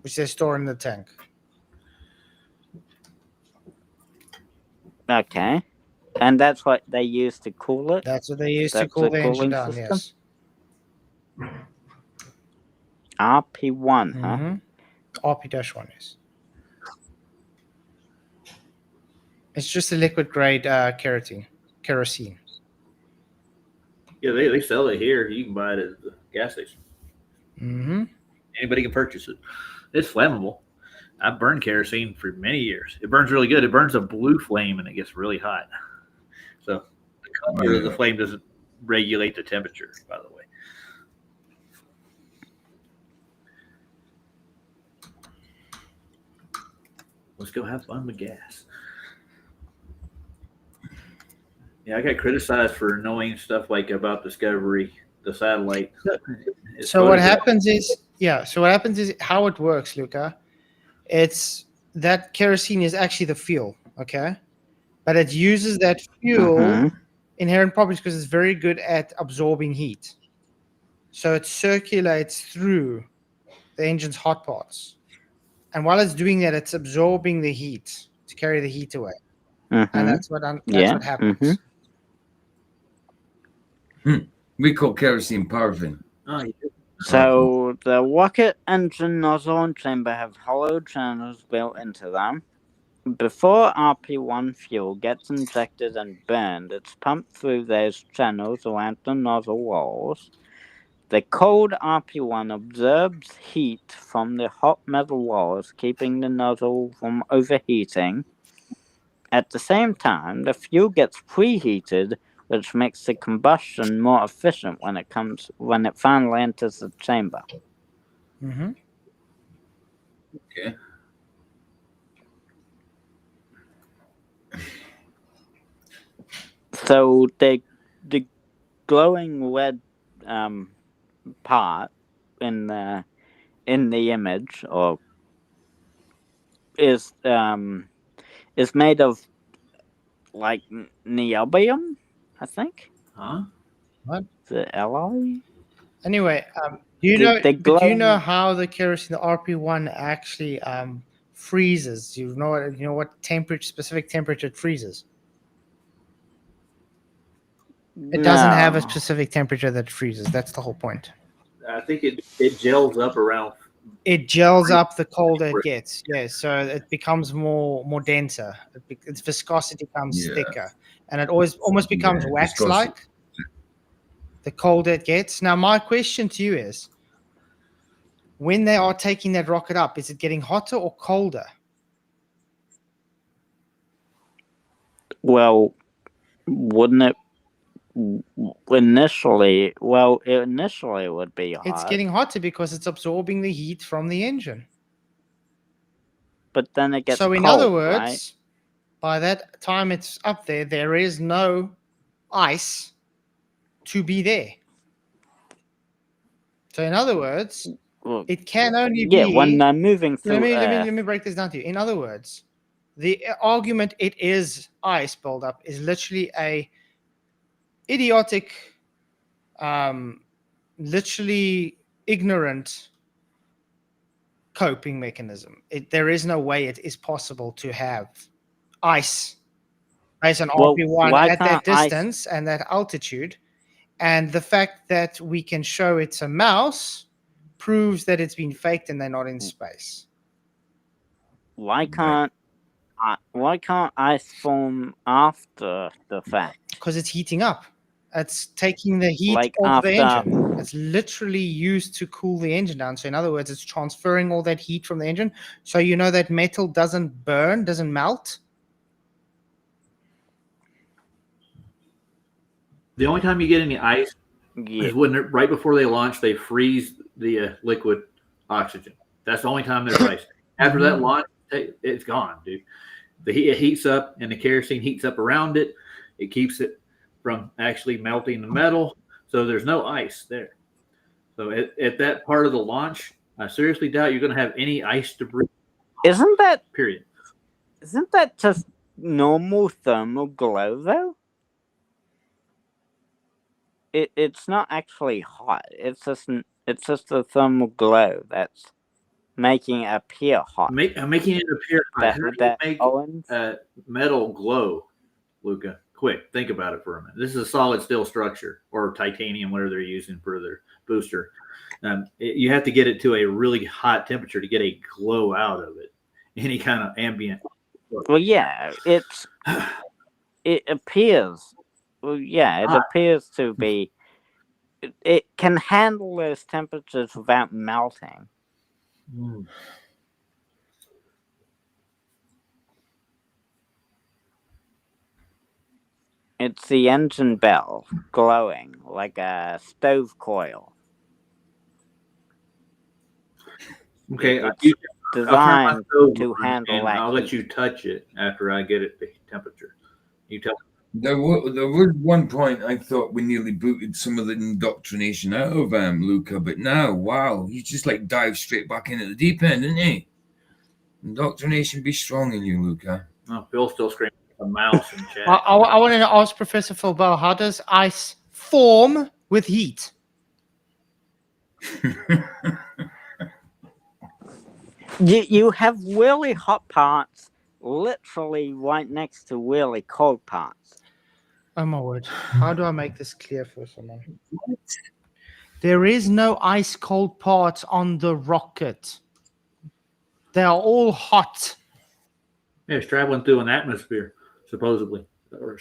which they store in the tank. Okay. And that's what they use to cool it? That's what they use to cool the engine down, system? Yes. RP1, huh? RP-1 is. It's just a liquid grade kerosene. Yeah, they sell it here. You can buy it at the gas station. Anybody can purchase it. It's flammable. I've burned kerosene for many years. It burns really good. It burns a blue flame and it gets really hot. So the color of the flame doesn't regulate the temperature, by the way. Let's go have fun with gas. Yeah, I got criticized for knowing stuff like about Discovery, the satellite. So what happens is how it works, Luca. It's that kerosene is actually the fuel, okay? But it uses that fuel inherent properties because it's very good at absorbing heat. So it circulates through the engine's hot parts. And while it's doing that, it's absorbing the heat to carry the heat away. And that's what happens. We call kerosene paraffin. So the rocket engine nozzle and chamber have hollow channels built into them. Before RP1 fuel gets injected and burned, it's pumped through those channels around the nozzle walls. The cold RP1 absorbs heat from the hot metal walls, keeping the nozzle from overheating. At the same time, the fuel gets preheated, which makes the combustion more efficient when it finally enters the chamber. Okay. So the glowing red part in the image is made of like niobium, I think. Huh? What? The alloy? Anyway, do you know how the kerosene, the RP1, actually freezes? You know what specific temperature it freezes? It doesn't have a specific temperature that it freezes. That's the whole point. I think it gels up around. It gels up the colder it gets. Yeah, so it becomes more denser. Its viscosity becomes thicker, and it almost becomes wax-like. The colder it gets. Now, my question to you is, when they are taking that rocket up, is it getting hotter or colder? Well, wouldn't it initially? Well, initially it would be hot. It's getting hotter because it's absorbing the heat from the engine. But then it gets so in cold, other words, right? By that time it's up there, there is no ice to be there. So in other words, it can only be... Yeah, when they're moving through let me break this down to you. In other words, the argument it is ice buildup is literally a idiotic, literally ignorant coping mechanism. There is no way it is possible to have ice based on RP1 at that distance and that altitude. And the fact that we can show it's a mouse proves that it's been faked and they're not in space. Why can't ice form after the fact? Because it's heating up. It's taking the heat off the engine. It's literally used to cool the engine down. So in other words, it's transferring all that heat from the engine. So you know that metal doesn't burn, doesn't melt. The only time you get any ice is when right before they launch, they freeze the liquid oxygen. That's the only time there's ice. After that launch, it's gone, dude. It heats up, and the kerosene heats up around it. It keeps it from actually melting the metal, so there's no ice there. So at that part of the launch, I seriously doubt you're going to have any ice debris. Isn't that period? Isn't that just normal thermal glow though? It's not actually hot. It's just a thermal glow that's making it appear hot. Making it appear hot. How do you make metal glow, Luca? Quick, think about it for a minute. This is a solid steel structure, or titanium, whatever they're using for their booster. You have to get it to a really hot temperature to get a glow out of it. Any kind of ambient. Well, yeah, it appears. Well, yeah, it appears to be. It can handle those temperatures without melting. It's the engine bell glowing like a stove coil. Okay, it's designed to handle that. I'll let you touch it after I get it the temperature. You tell. There was one point I thought we nearly booted some of the indoctrination out of Luca, but now, wow, he just like dived straight back into the deep end, didn't he? Indoctrination be strong in you, Luca. Oh, Phil's still screaming a mouse in chat. I wanted to ask Professor Phil Bell, how does ice form with heat? You have really hot parts literally right next to really cold parts. Oh my word. How do I make this clear for someone? There is no ice cold parts on the rocket. They are all hot. Yeah, it's traveling through an atmosphere, supposedly, or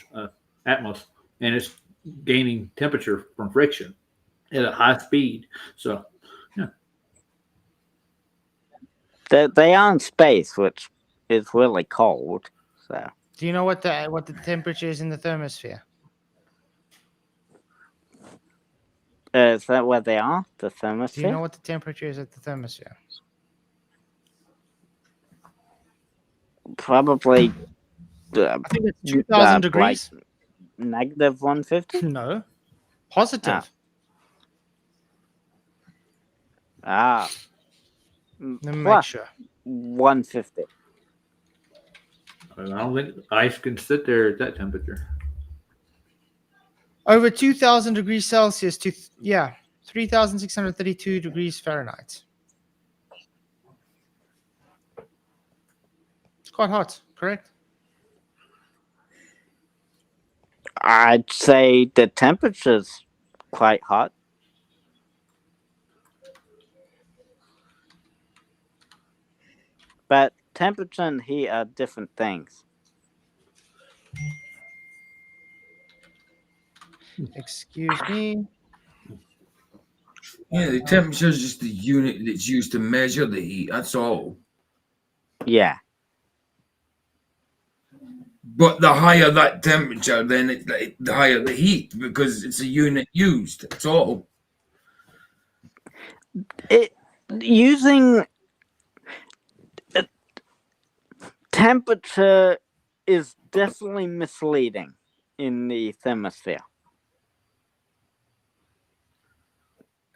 atmos, and it's gaining temperature from friction at a high speed. So, yeah. They are in space, which is really cold. So, do you know what the temperature is in the thermosphere? Is that where they are? The thermosphere? Do you know what the temperature is at the thermosphere? Probably. I think it's 2,000 degrees. Like negative 150? No. Positive. Let me make sure. 150. I don't think ice can sit there at that temperature. Over 2,000 degrees Celsius to 3,632 degrees Fahrenheit. It's quite hot, correct? I'd say the temperature's quite hot. But temperature and heat are different things. Excuse me. Yeah, the temperature is just the unit that's used to measure the heat. That's all. Yeah. But the higher that temperature, then the higher the heat, because it's a unit used. That's all. Using temperature is definitely misleading in the thermosphere.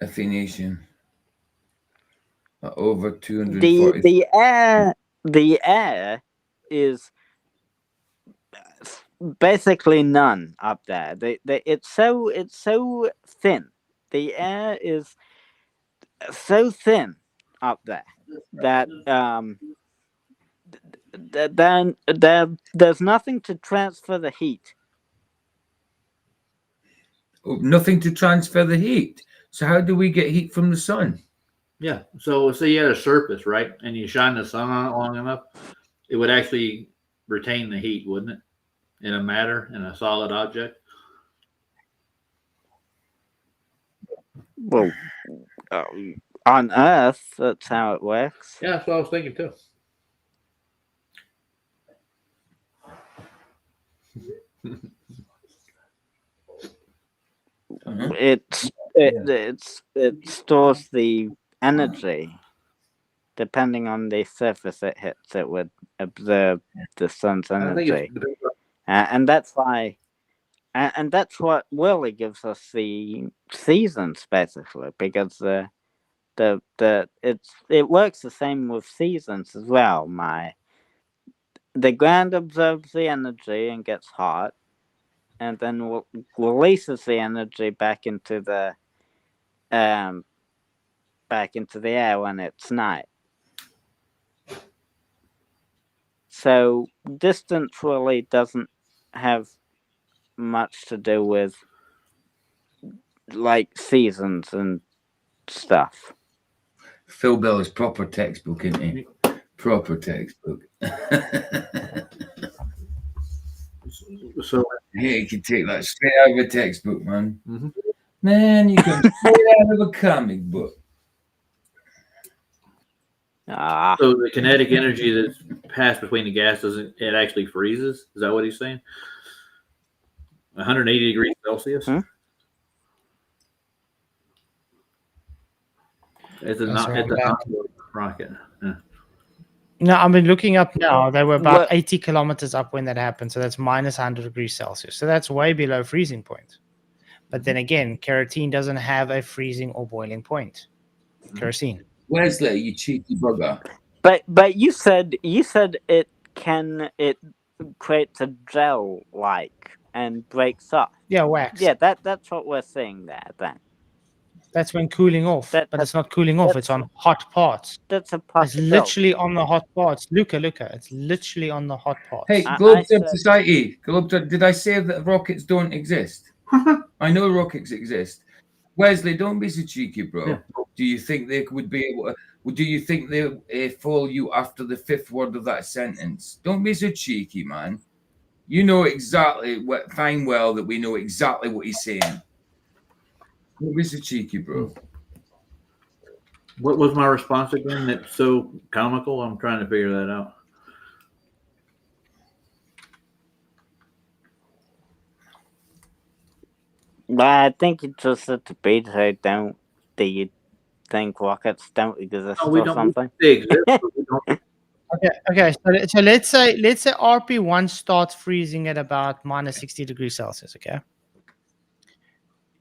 Athanasian. Over 240. The air is basically none up there. It's so thin. The air is so thin up there that then there's nothing to transfer the heat. Oh, nothing to transfer the heat. So how do we get heat from the sun? Yeah. So say you had a surface, right? And you shine the sun on it long enough, it would actually retain the heat, wouldn't it? In a matter, in a solid object. Well, on Earth, that's how it works. Yeah, that's what I was thinking too. It stores the energy depending on the surface it hits. It would absorb the sun's energy, and that's why. And that's what really gives us the seasons, basically, because it works the same with seasons as well. The ground absorbs the energy and gets hot, and then releases the energy back into the air when it's night. So distance really doesn't have much to do with like seasons and stuff. Phil Bell is proper textbook, isn't he? Proper textbook. So yeah, you can take that straight out of a textbook, man. Mm-hmm. Man, you can straight out of a comic book. So the kinetic energy that's passed between the gases, it actually freezes? Is that what he's saying? 180 degrees Celsius? It's not rocket. Yeah. No, I've been looking up now. They were about 80 kilometers up when that happened. So that's minus 100 degrees Celsius. So that's way below freezing point. But then again, kerosene doesn't have a freezing or boiling point. Kerosene. Wesley, you cheeky bugger. But you said it creates a gel like and breaks off. Yeah, wax. Yeah, that's what we're seeing there then. That's when cooling off, but it's not cooling off. It's on hot parts. That's a possibility. It's literally on the hot parts. Luca. It's literally on the hot parts. Hey, Globe Society. Did I say that rockets don't exist? I know rockets exist. Wesley, don't be so cheeky, bro. Yeah. Do you think they would be able to? Do you think they follow you after the fifth word of that sentence? Don't be so cheeky, man. You know exactly fine well that we know exactly what he's saying. Don't be so cheeky, bro. What was my response again? That's so comical. I'm trying to figure that out. I think you just said to beat her down. Do you think rockets don't exist or something? They exist, but we don't. Okay. So let's say RP1 starts freezing at about minus 60 degrees Celsius. Okay.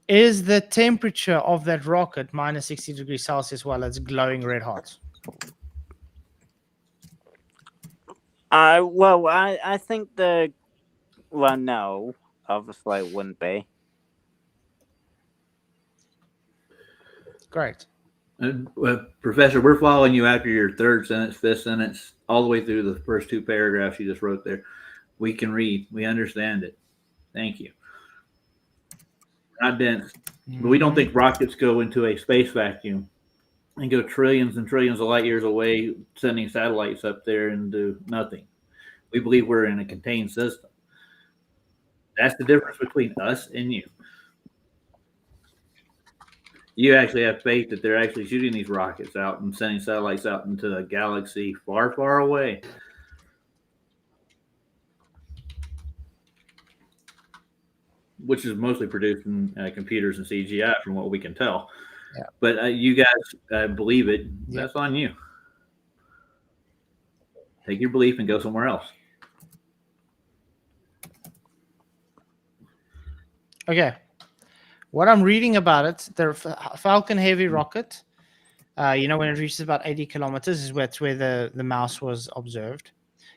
Is the temperature of that rocket minus 60 degrees Celsius while it's glowing red hot? I think no, obviously it wouldn't be. Great. Professor, we're following you after your third sentence, fifth sentence, all the way through the first two paragraphs you just wrote there. We can read. We understand it. Thank you. Not dense. But we don't think rockets go into a space vacuum and go trillions and trillions of light years away, sending satellites up there and do nothing. We believe we're in a contained system. That's the difference between us and you. You actually have faith that they're actually shooting these rockets out and sending satellites out into a galaxy far, far away. Which is mostly produced in computers and CGI from what we can tell. Yeah. But you guys believe it. Yeah. That's on you. Take your belief and go somewhere else. Okay. What I'm reading about it, the Falcon Heavy rocket, when it reaches about 80 kilometers is where the mouse was observed.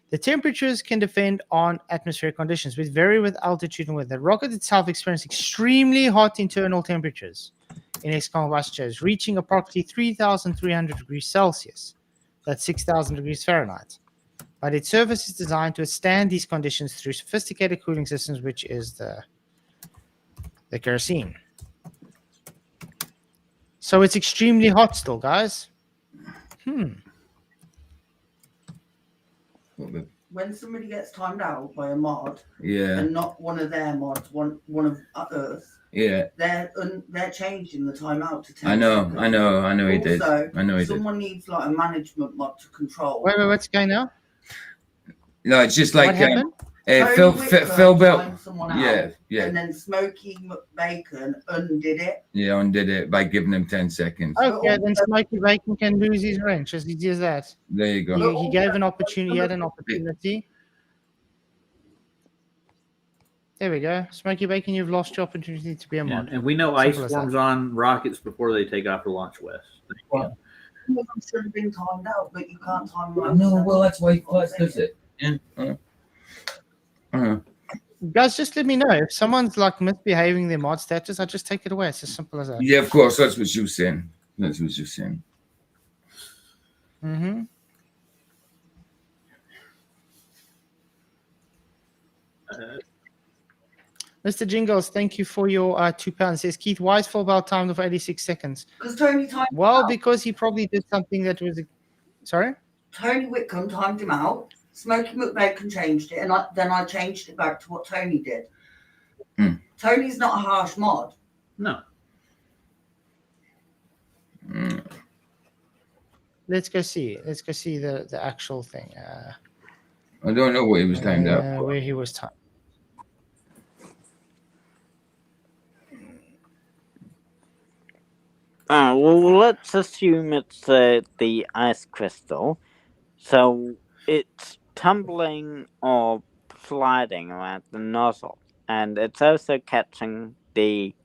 The temperatures can depend on atmospheric conditions, which vary with altitude and weather. The rocket itself experiences extremely hot internal temperatures in its combustion, reaching approximately 3,300 degrees Celsius. That's 6,000 degrees Fahrenheit. But its surface is designed to withstand these conditions through sophisticated cooling systems, which is the kerosene. So it's extremely hot still, guys. When somebody gets timed out by a mod, yeah, and not one of their mods, one of Earth, Yeah. They're changing the timeout to 10 I know seconds. he did. I know he did. Someone needs like a management mod to control. Wait, what's going now? No, it's just like what happened? Phil Bell. Yeah. And then Smokey McBacon undid it. Yeah, undid it by giving him 10 seconds. Okay, then Smokey Bacon can lose his wrench as he does that. There you go. He gave an opportunity. He had an opportunity. There we go. Smokey Bacon, you've lost your opportunity to be a mod. And we know ice forms on rockets before they take off for launch west. Well, it should have been timed out, but you can't time it. No, well, that's why Flex does it. Yeah. Guys, just let me know if someone's like misbehaving their mod status. I just take it away. It's as simple as that. Yeah, of course. That's what you're saying. Mm-hmm. Mr. Jingles, thank you for your £2. Says Keith, why is Phil Bell timed of 86 seconds? Because Tony timed him Well, out. because he probably did something that was. Sorry? Tony Whitcomb timed him out. Smokey McBacon changed it, and then I changed it back to what Tony did. Tony's not a harsh mod. No. Let's go see. Let's go see the actual thing. I don't know what he was timed out for. Where he was timed. Well, let's assume it's the ice crystal. So it's tumbling or sliding around the nozzle. And it's also catching the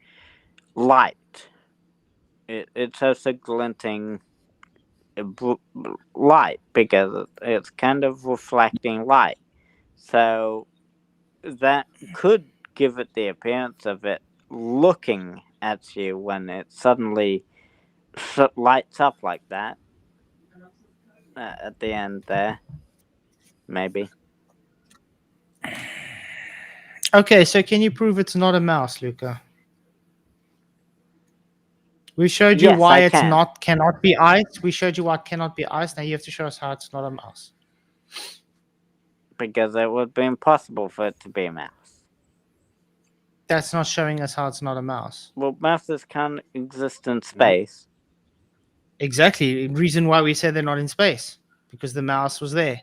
light. It's also glinting light because it's kind of reflecting light. So that could give it the appearance of it looking at you when it suddenly lights up like that at the end there, maybe. Okay, so can you prove it's not a mouse, Luca? We showed you why it's cannot be ice. We showed you why it cannot be ice. Now you have to show us how it's not a mouse. Because it would be impossible for it to be a mouse. That's not showing us how it's not a mouse. Well, mouses can't exist in space. Exactly. Reason why we said they're not in space. Because the mouse was there.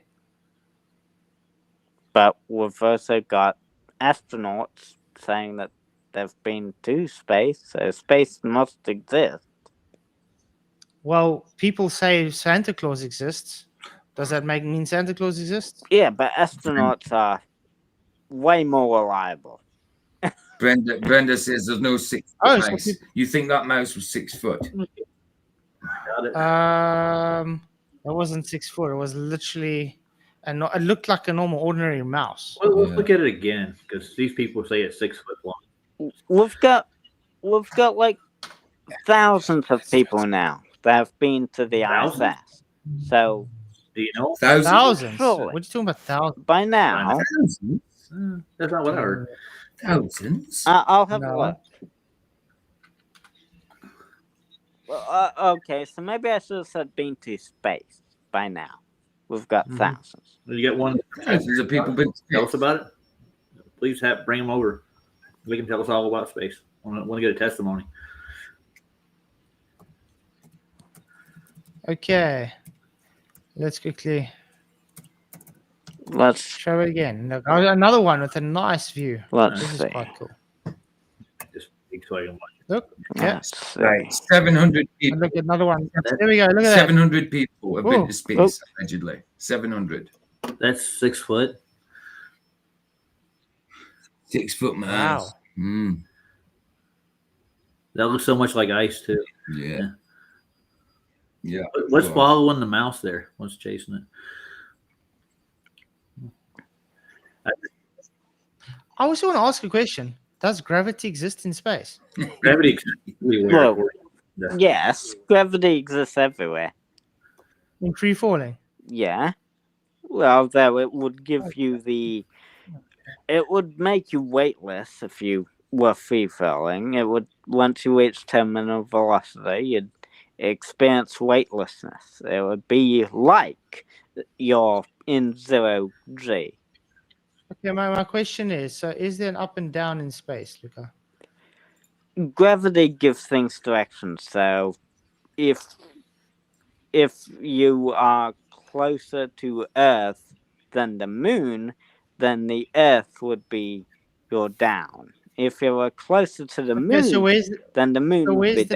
But we've also got astronauts saying that they've been to space, so space must exist. Well, people say Santa Claus exists. Does that mean Santa Claus exists? Yeah, but astronauts are way more reliable. Brenda says there's no 6 foot mouse. You think that mouse was 6 foot? That wasn't 6 foot. It was literally, it looked like a normal, ordinary mouse. Well, let's look at it again because these people say it's 6 foot long. We've got like thousands of people now that have been to the ISS. So, do you know? Thousands. Surely. What are you talking about? Thousands? By now, that's not what I heard. Thousands. I'll have a look. Well, okay, so maybe I should have said been to space by now. We've got thousands. You get one. Thousands of people been tell us about it. Please bring them over. They can tell us all about space. I want to get a testimony. Okay. Let's quickly. Let's show it again. Look, another one with a nice view. Let's this see. is quite cool. Just so I can watch. Look, yeah. Right, 700 people. Look at another one. There we go. Look at 700 people have been to space, allegedly. 700. That's 6 foot. 6 foot mouse. Wow. That looks so much like ice too. Yeah. Yeah. What's following the mouse there? What's chasing it? I also want to ask a question. Does gravity exist in space? Gravity exists everywhere. Well, yes, gravity exists everywhere. In free falling? Yeah. Well, though it would give you it would make you weightless if you were free falling. It would, once you reach terminal velocity, you'd experience weightlessness. It would be like you're in 0G. Okay, my question is, so is there an up and down in space, Luca? gravity gives things direction. So if you are closer to Earth than the moon, then the Earth would be your down. If you were closer to the Okay, so moon, then the moon would be where's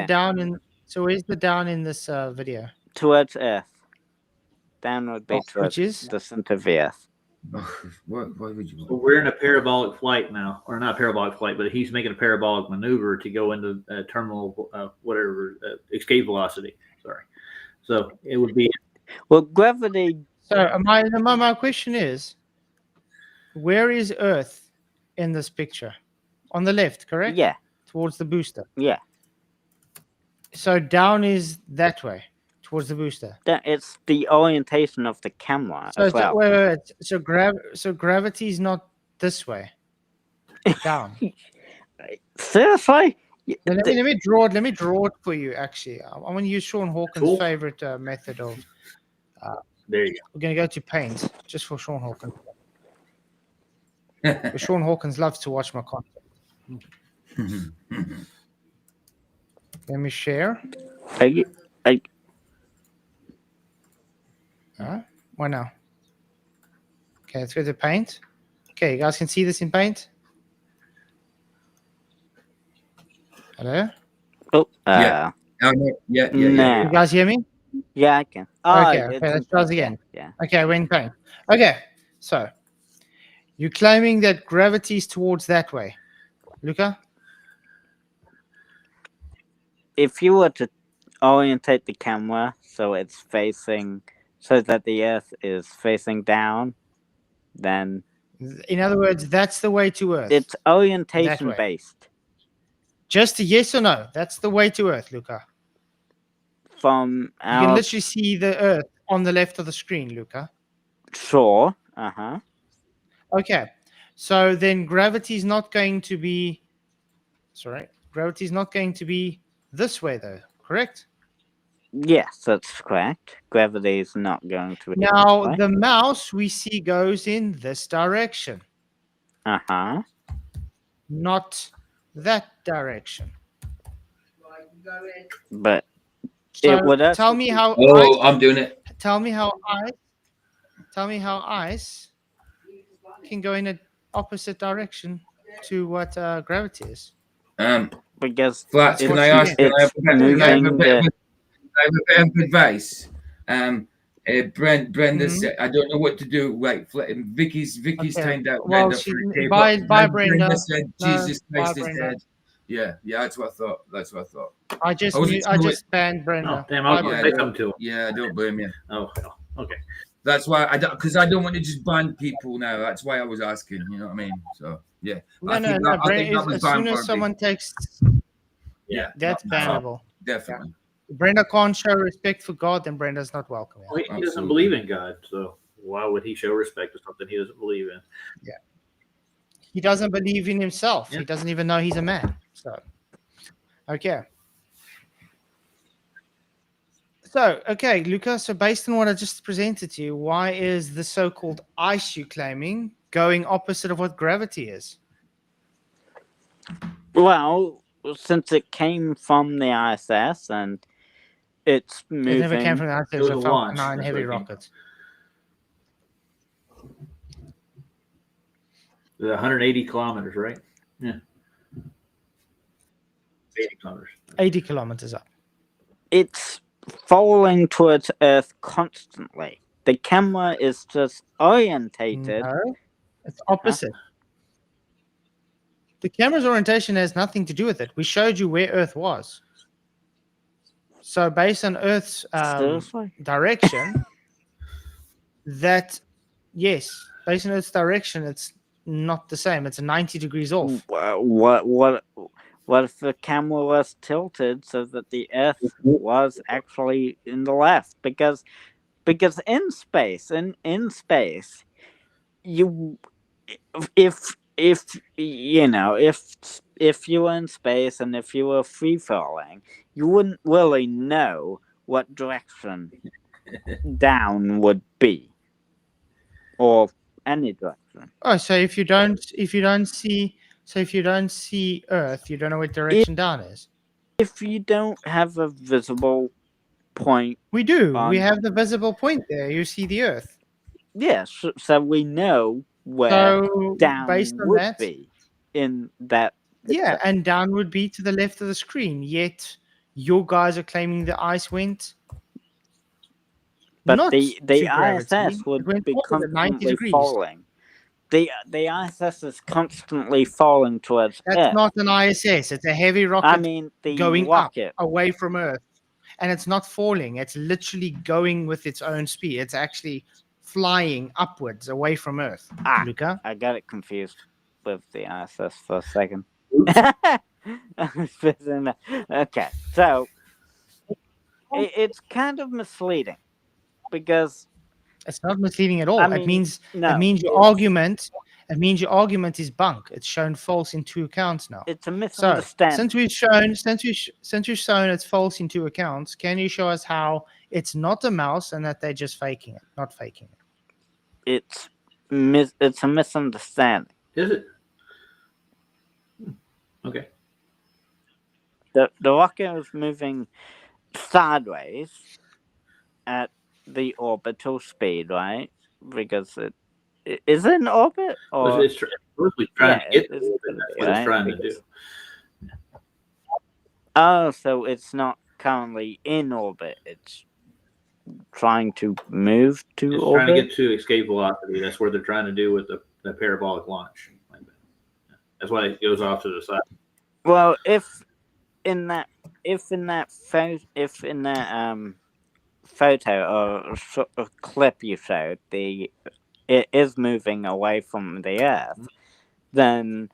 the down in this video? Towards Earth. Down would be Which towards is? the center of the Earth. Why would you? So we're in a parabolic flight now, or not a parabolic flight, but he's making a parabolic maneuver to go into terminal escape velocity. Sorry. So it would be. Well, gravity. So my question is, where is Earth in this picture? On the left, correct? Yeah. Towards the booster. Yeah. So down is that way, towards the booster. It's the orientation of the camera So as well. wait. So gravity is not this way. Down. Seriously? Let me draw it. Let me draw it for you. Actually, I want to use Sean Hawkins' favorite method of. There you go. We're going to go to Paint just for Sean Hawkins. Sean Hawkins loves to watch my content. Let me share. Why now? Okay, let's go to Paint. Okay, you guys can see this in Paint? Hello? Oh, yeah. Yeah. You guys hear me? Yeah, I can. Okay, let's try it again. Yeah. Okay, we're in Paint. Okay, so you're claiming that gravity is towards that way. Luca? If you were to orientate the camera so that the Earth is facing down, then... In other words, that's the way to Earth. It's orientation based. Just a yes or no. That's the way to Earth, Luca. You can literally see the Earth on the left of the screen, Luca. Sure. Uh-huh. Okay. So then gravity is not going to be... Sorry. Gravity is not going to be this way, though. Correct? Yes, that's correct. Gravity is not going to be Now, this way. the mouse we see goes in this direction. Uh-huh. Not that direction. But so it would tell me how I'm doing it. Tell me how ice can go in an opposite direction to what gravity is. Because Flats, can I ask? I have a bit of advice. Brenda said, I don't know what to do. Like Vicky's timed out. Well, bye, Brenda. Brenda said, Jesus Christ is Brenda. dead. Yeah, that's what I thought. I just banned Brenda. Oh, damn, I'll say something to him. Yeah, I don't blame you. Oh, hell. Okay. That's why because I don't want to just ban people now. That's why I was asking. You know what I mean? So yeah. No. Brenda, as soon as someone takes, that's bannable. Definitely. Yeah. Brenda can't show respect for God, then Brenda's not welcome. Well, he doesn't believe in God, so why would he show respect to something he doesn't believe in? Yeah. He doesn't believe in himself. Yeah. He doesn't even know he's a man. So, okay. So, okay, Luca, so based on what I just presented to you, why is the so-called ice you're claiming going opposite of what gravity is? Well, since it came from the ISS and it's moving... It never came from the ISS. It was a Falcon 9 heavy rocket. 180 kilometers, right? Yeah. 80 kilometers. 80 kilometers up. It's falling towards Earth constantly. The camera is just orientated. No, it's opposite. The camera's orientation has nothing to do with it. We showed you where Earth was. So based on Earth's direction, based on Earth's direction, it's not the same. It's 90 degrees off. What if the camera was tilted so that the Earth was actually in the left? Because in space, if you were in space and if you were free falling, you wouldn't really know what direction down would be, or any direction. Oh, so if you don't see So if you don't see Earth, you don't know what direction down is. If you don't have a visible point, we do. on... we have the visible point there. You see the Earth. Yes, so we know where down based on would that, be in that. Yeah, and down would be to the left of the screen. Yet your guys are claiming the ice went. But not the to ISS gravity. would It went be forward at 90 constantly degrees. falling. The ISS is constantly falling towards That's Earth. not an ISS. It's a heavy rocket. I mean, the going rocket. up away from Earth, and it's not falling. It's literally going with its own speed. It's actually flying upwards away from Earth. Luca, I got it confused with the ISS for a second. Okay, so it's kind of misleading because it's not misleading at all. I mean, it means no, it means your argument. It means your argument is bunk. It's shown false in 2 accounts now. It's a misunderstanding. So, since we've shown it's false in 2 accounts, can you show us how it's not a mouse and that they're just faking it, not faking it? It's a misunderstanding. Is it? Okay. The rocket is moving sideways at the orbital speed, right? Because it is in orbit, or it's trying to get to orbit. That's what it's trying to do. Oh, so it's not currently in orbit. It's trying to move to it's orbit. Trying to get to escape velocity. That's what they're trying to do with the parabolic launch. That's why it goes off to the side. Well, if in that photo or clip you showed, it is moving away from the Earth, then,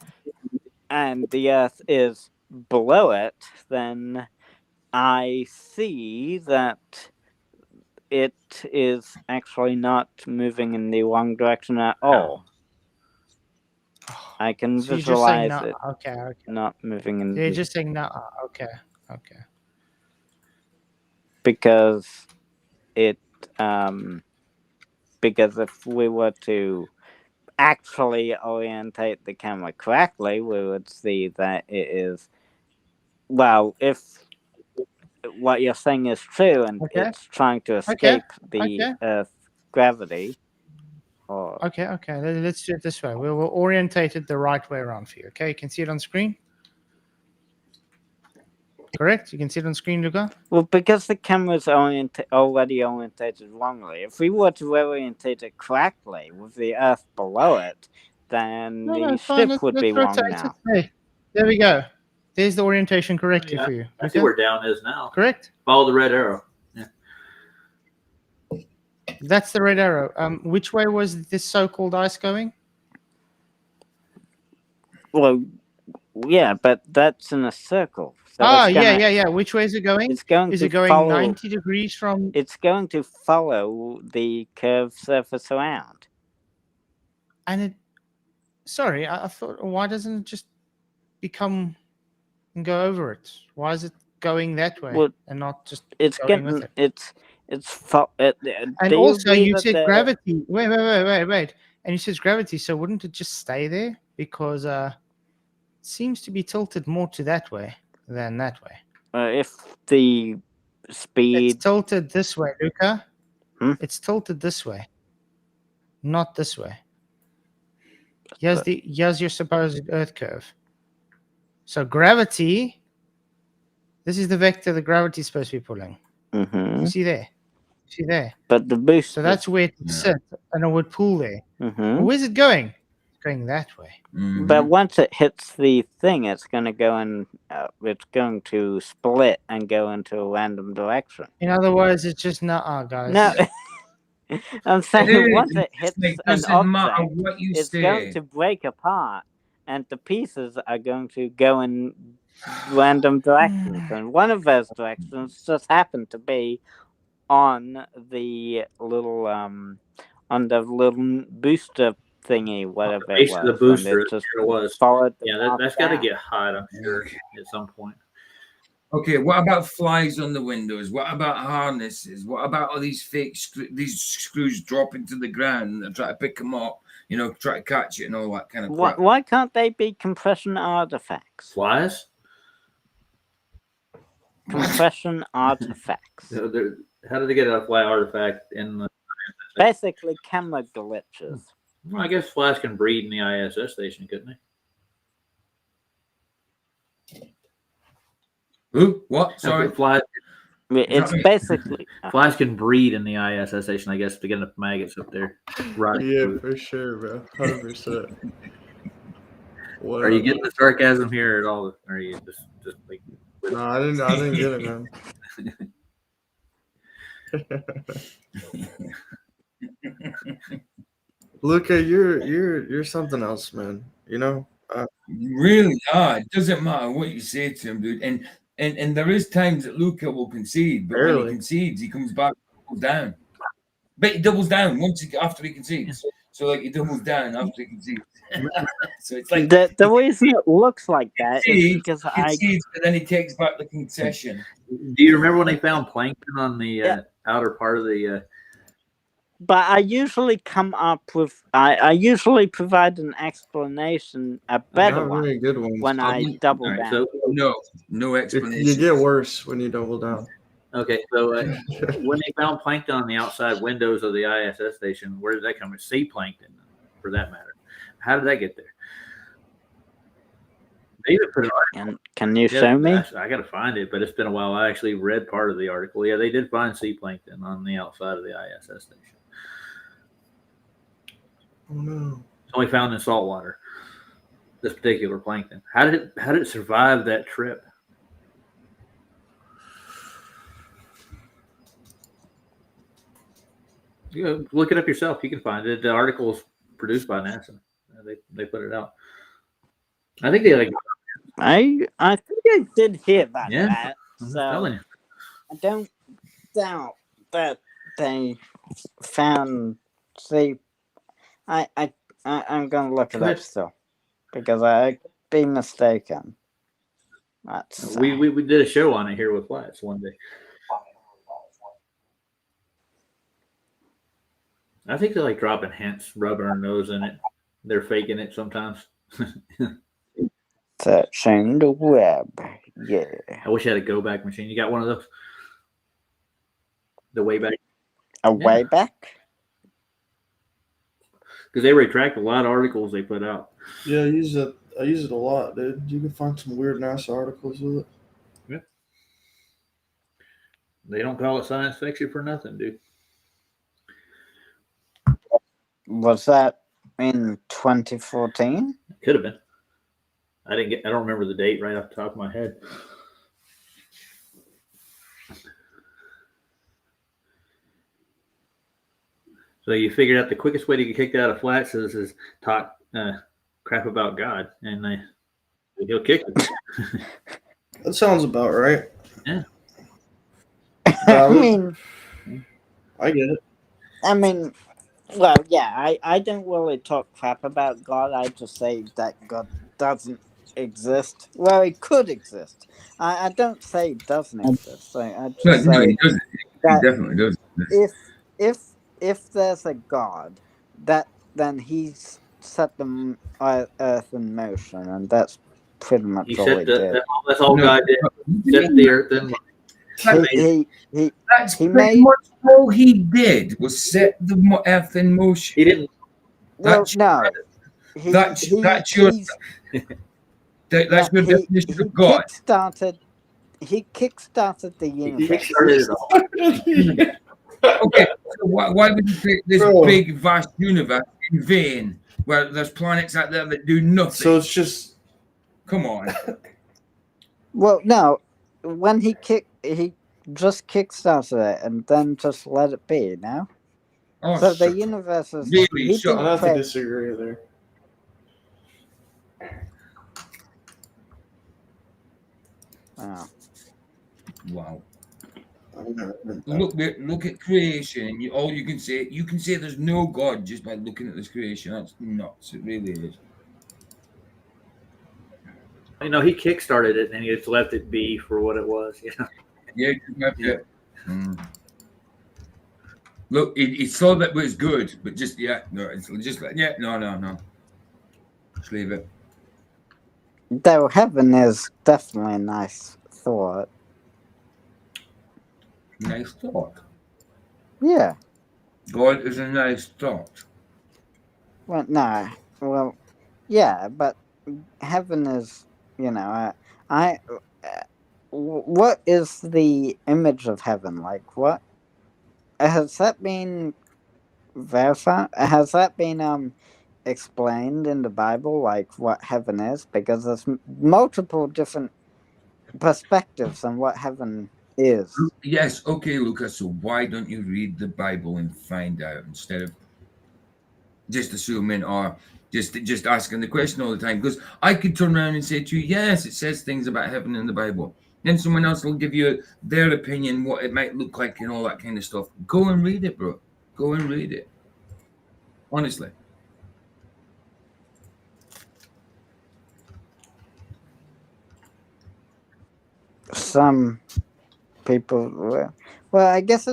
and the Earth is below it, then I see that it is actually not moving in the wrong direction at all. I can So visualize no. it not moving in. You're just saying no. Okay. Because it because if we were to actually orientate the camera correctly, we would see that it is, well, if what you're saying is true and it's trying to escape the Earth's gravity. Okay. Let's do it this way. We'll orientate it the right way around for you. Okay, you can see it on screen. Correct? You can see it on screen, Luca? Well, because the camera's already orientated wrongly. If we were to orientate it correctly with the Earth below it, then the ship would be wrong now. Hey, there we go. There's the orientation correctly for you. I see where down is now. Correct? Follow the red arrow. Yeah. That's the red arrow. Which way was this so-called ice going? Well, yeah, but that's in a circle. So yeah. Which way is it going? It's going is to it going follow, 90 degrees from? It's going to follow the curved surface around. And it. Sorry, I thought. Why doesn't it just become and go over it? Why is it going that way and not just? It's going getting. with it? And also, you said gravity. Wait. And you said gravity. So wouldn't it just stay there? Because it seems to be tilted more to that way than that way. If the speed... It's tilted this way, Luca. It's tilted this way. Not this way. Here's your supposed Earth curve. So gravity... This is the vector the gravity is supposed to be pulling. Mm-hmm. You see there? But the boost... So that's where it would sit, and it would pull there. Mm-hmm. Where's it going? It's going that way. Mm-hmm. But once it hits the thing, it's going to go in. It's going to split and go into a random direction. In other words, it's just not, guys. No, I'm saying once it hits an object, it's say. going to break apart, and the pieces are going to go in random directions, and one of those directions just happened to be on the little booster thingy, whatever it was. The booster, it just was. That's got to get hot, I'm sure, at some point. Okay, what about flies on the windows? What about harnesses? What about all these fake these screws dropping to the ground and try to pick them up you know, try to catch it and all that kind of crap. Why can't they be compression artifacts? Flies? Compression artifacts. How did they get a fly artifact in the? Basically, camera glitches. Well, I guess flies can breed in the ISS station, couldn't they? Who? What? Sorry. Flies. It's basically flies can breed in the ISS station, I guess, to get enough maggots up there. Right. Yeah, for sure, bro. 100%. Are you getting the sarcasm here at all? Or are you just like? No, I didn't get it, man. Luca, you're something else, man. You know. You really are. It doesn't matter what you say to him, dude. And there is times that Luca will concede, but when he concedes, he comes back, doubles down. But he doubles down after he concedes. So like he doubles down after he concedes. So it's like the reason it looks like that is because he concedes, but then he takes back the concession. Do you remember when they found plankton on the outer part of the? But I usually come up with I usually provide an explanation, a better one, really good ones. when I double down. So no explanation. You get worse when you double down. Okay, so when they found plankton on the outside windows of the ISS station, where did that come from? Sea plankton, for that matter. How did that get there? They even put an article. Can you show me? I got to find it, but it's been a while. I actually read part of the article. Yeah, they did find sea plankton on the outside of the ISS station. Oh no! It's only found in salt water. This particular plankton. How did it survive that trip? You look it up yourself. You can find it. The article is produced by NASA. They put it out. I think they I think I did hear that. Yeah, I'm so telling you. I don't doubt that they found sea. I'm gonna look it up still because I could be mistaken. We did a show on it here with Flats one day. I think they like dropping hints, rubbing our nose in it. They're faking it sometimes. Searching the web. Yeah. I wish I had a go back machine. You got one of those? The Wayback. Wayback? Because they retract a lot of articles they put out. Yeah, I use it a lot, dude. You can find some weird NASA articles with it. Yeah. They don't call it science fiction for nothing, dude. Was that in 2014? Could have been. I don't remember the date right off the top of my head. So you figured out the quickest way to get kicked out of Flats is talk crap about God, and he'll kick you. That sounds about right. Yeah. I mean, I get it. I mean, well, yeah, I don't really talk crap about God. I just say that God doesn't exist. Well, it could exist. I don't say it doesn't exist. I just say he does. that He definitely does. If there's a God, then he's set the earth in motion, and that's pretty much all he did. That's all God did. Set the earth in motion. He made much all he did was set the earth in motion. He didn't. Well, no. That's your definition of God. He kickstarted the universe. He kickstarted it all. Okay, so why would you create this big, vast universe in vain, where there's planets out there that do nothing? So it's just, come on. Well, no, when he just kickstarted it and then just let it be. Now, so the universe is really. I have to disagree there. Wow. Look at creation. All you can say there's no God just by looking at this creation. That's nuts. It really is. You know, he kickstarted it and he just left it be for what it was. You know? Yeah, he left it. Look, he saw that was good, but just no, it's just like no. Just leave it. Though heaven is definitely a nice thought. Nice thought. Yeah. God is a nice thought. Well, no. Well, yeah, but heaven is, what is the image of heaven like? What has that been verified? Has that been explained in the Bible, like what heaven is? Because there's multiple different perspectives on what heaven is. Yes, okay, Lucas. So why don't you read the Bible and find out instead of just assuming or just asking the question all the time? Because I could turn around and say to you, yes, it says things about heaven in the Bible. Then someone else will give you their opinion, what it might look like, and all that kind of stuff. Go and read it, bro. Go and read it. Honestly. Some people, well, I guess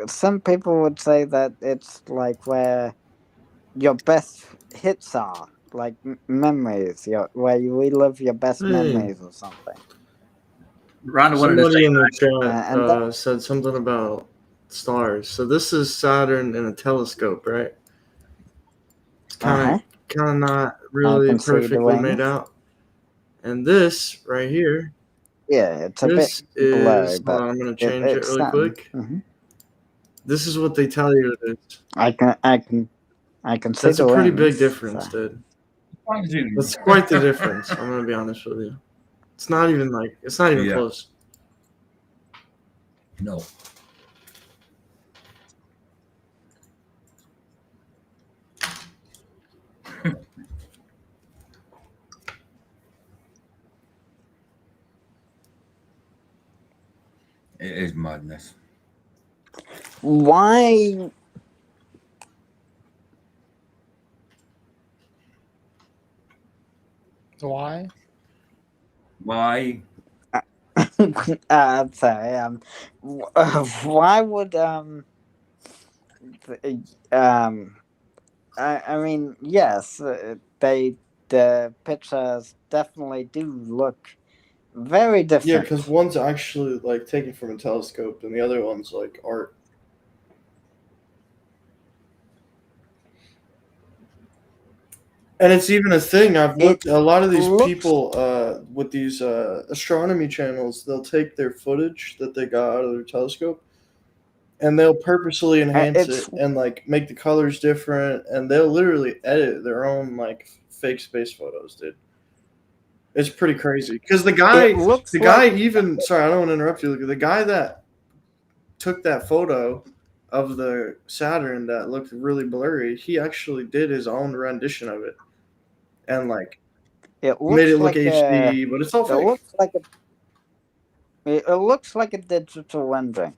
some people would say that it's like where your best hits are, like memories, where you relive your best memories or something. Rhonda wanted to Somebody say in the chat said something about stars. So this is Saturn in a telescope, right? It's kind of not really perfectly made out. And this right here. Yeah, it's a bit blurry, but hold on, I'm going to change it really quick. Mm-hmm. This is what they tell you it is. I can see. That's a pretty big difference, dude. That's quite the difference. I'm going to be honest with you. It's not even close. No. It is madness. Why? Why? Why? I'm sorry. Why would I mean, yes, the pictures definitely do look very different. Yeah, because one's actually like taken from a telescope, and the other one's like art. And it's even a thing. I've looked a lot of these people with these astronomy channels. They'll take their footage that they got out of their telescope, and they'll purposely enhance it and like make the colors different, and they'll literally edit their own like fake space photos, dude. It's pretty crazy because the guy even sorry, I don't want to interrupt you. The guy that took that photo of the Saturn that looked really blurry, he actually did his own rendition of it, and like made it look HD, but it's all fake. It looks like a digital rendering.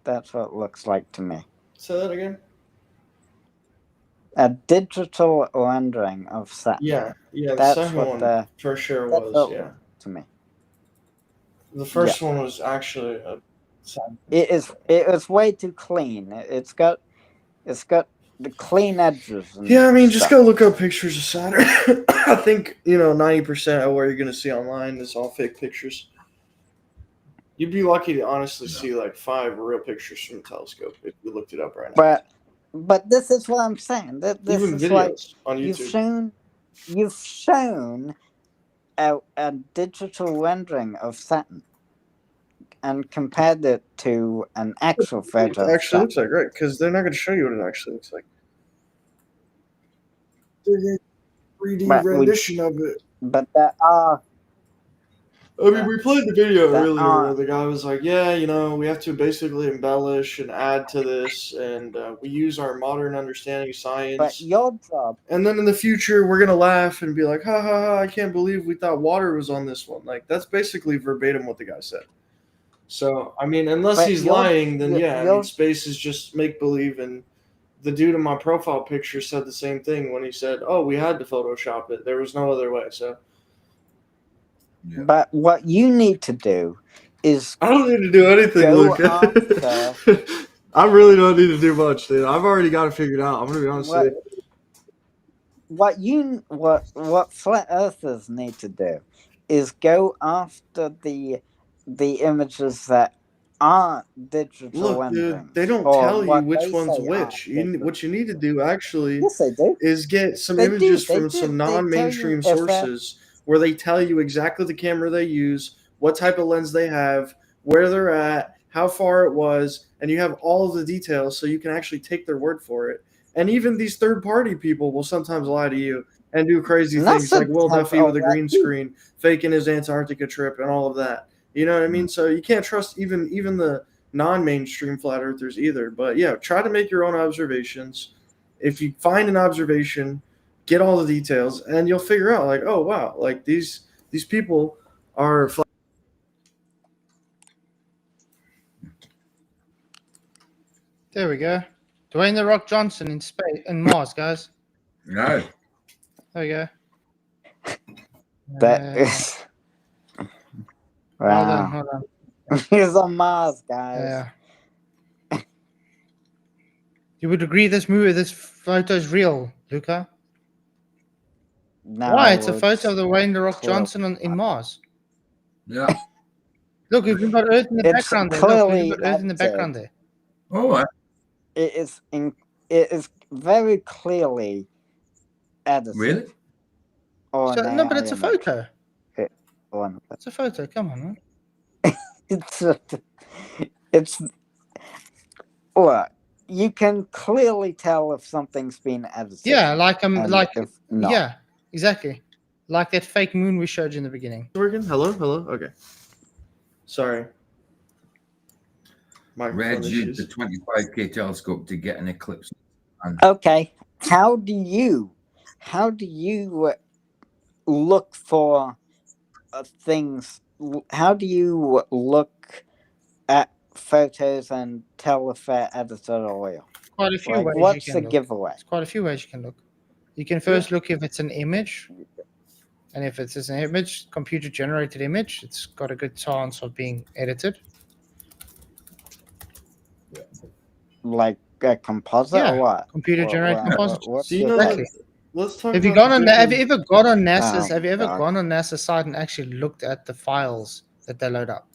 That's what it looks like to me. Say that again. A digital rendering of Saturn. Yeah, the second one for sure was, yeah. To me. The first one was actually a Saturn. It is way too clean. It's got the clean edges. Yeah, I mean, just go look up pictures of Saturn. I think 90% of what you're gonna see online is all fake pictures. You'd be lucky to honestly see like 5 real pictures from the telescope if you looked it up right now. But this is what I'm saying. This even is videos like on YouTube. You've shown a digital rendering of Saturn and compared it to an actual photo. It actually looks like, right? Because they're not going to show you what it actually looks like. They're 3D rendition of it. But there are. I mean, we played the video earlier where the guy was like, yeah, we have to basically embellish and add to this, and we use our modern understanding of science. But your job. And then in the future, we're going to laugh and be like, ha, ha, ha, I can't believe we thought water was on this one. Like, that's basically verbatim what the guy said. So, I mean, unless he's lying, then space is just make-believe, and the dude in my profile picture said the same thing when he said, oh, we had to Photoshop it. There was no other way, so... Yeah. But what you need to do is I don't need to do anything, Luca. I really don't need to do much, dude. I've already got it figured out. I'm gonna be honest with you. What flat earthers need to do is go after the images that aren't digital Look, renderings. dude, they don't or tell you what which they one's say are which. digital. What you need to do actually Yes, they do. is get some They images do. from some They tell you non-mainstream if sources where they tell you exactly the camera they use, what type of lens they have, where they're at, how far it was, and you have all of the details so you can actually take their word for it. And even these third-party people will sometimes lie to you and do crazy things like Will Duffy with a green screen, faking his Antarctica trip and all of that. You know what I mean? So you can't trust even the non-mainstream flat earthers either. But yeah, try to make your own observations. If you find an observation, get all the details, and you'll figure out like, oh wow, like these people are flat. There we go. Dwayne the Rock Johnson in space in Mars, guys. No. There we go. That is. Wow. Hold on. He's on Mars, guys. Yeah. You would agree this photo is real, Luca? No, Why? It's a photo of the Dwayne the Rock clear. Johnson in Mars. Yeah. Look, we've got Earth in the background there. Look, we've got Earth in the background there. Oh, it is very clearly edited. Really? Oh, No, but it's a photo. It's a photo. Come on, man. it's well, you can clearly tell if something's been edited. Yeah, yeah, exactly. Like that fake moon we showed you in the beginning. Working? Hello? Okay. Sorry. Red used the 25K telescope to get an eclipse. Okay. How do you look for things? How do you look at photos and tell if they're edited or real? Quite a few ways. What's you the can look. giveaway? There's quite a few ways you can look. You can first look if it's an image, and if it's an image, computer-generated image, it's got a good chance of being edited. Like a composite or what? Computer-generated composite. So you know, exactly. Let's talk. Have you ever gone on NASA's? Have you ever gone on NASA's site and actually looked at the files that they load up?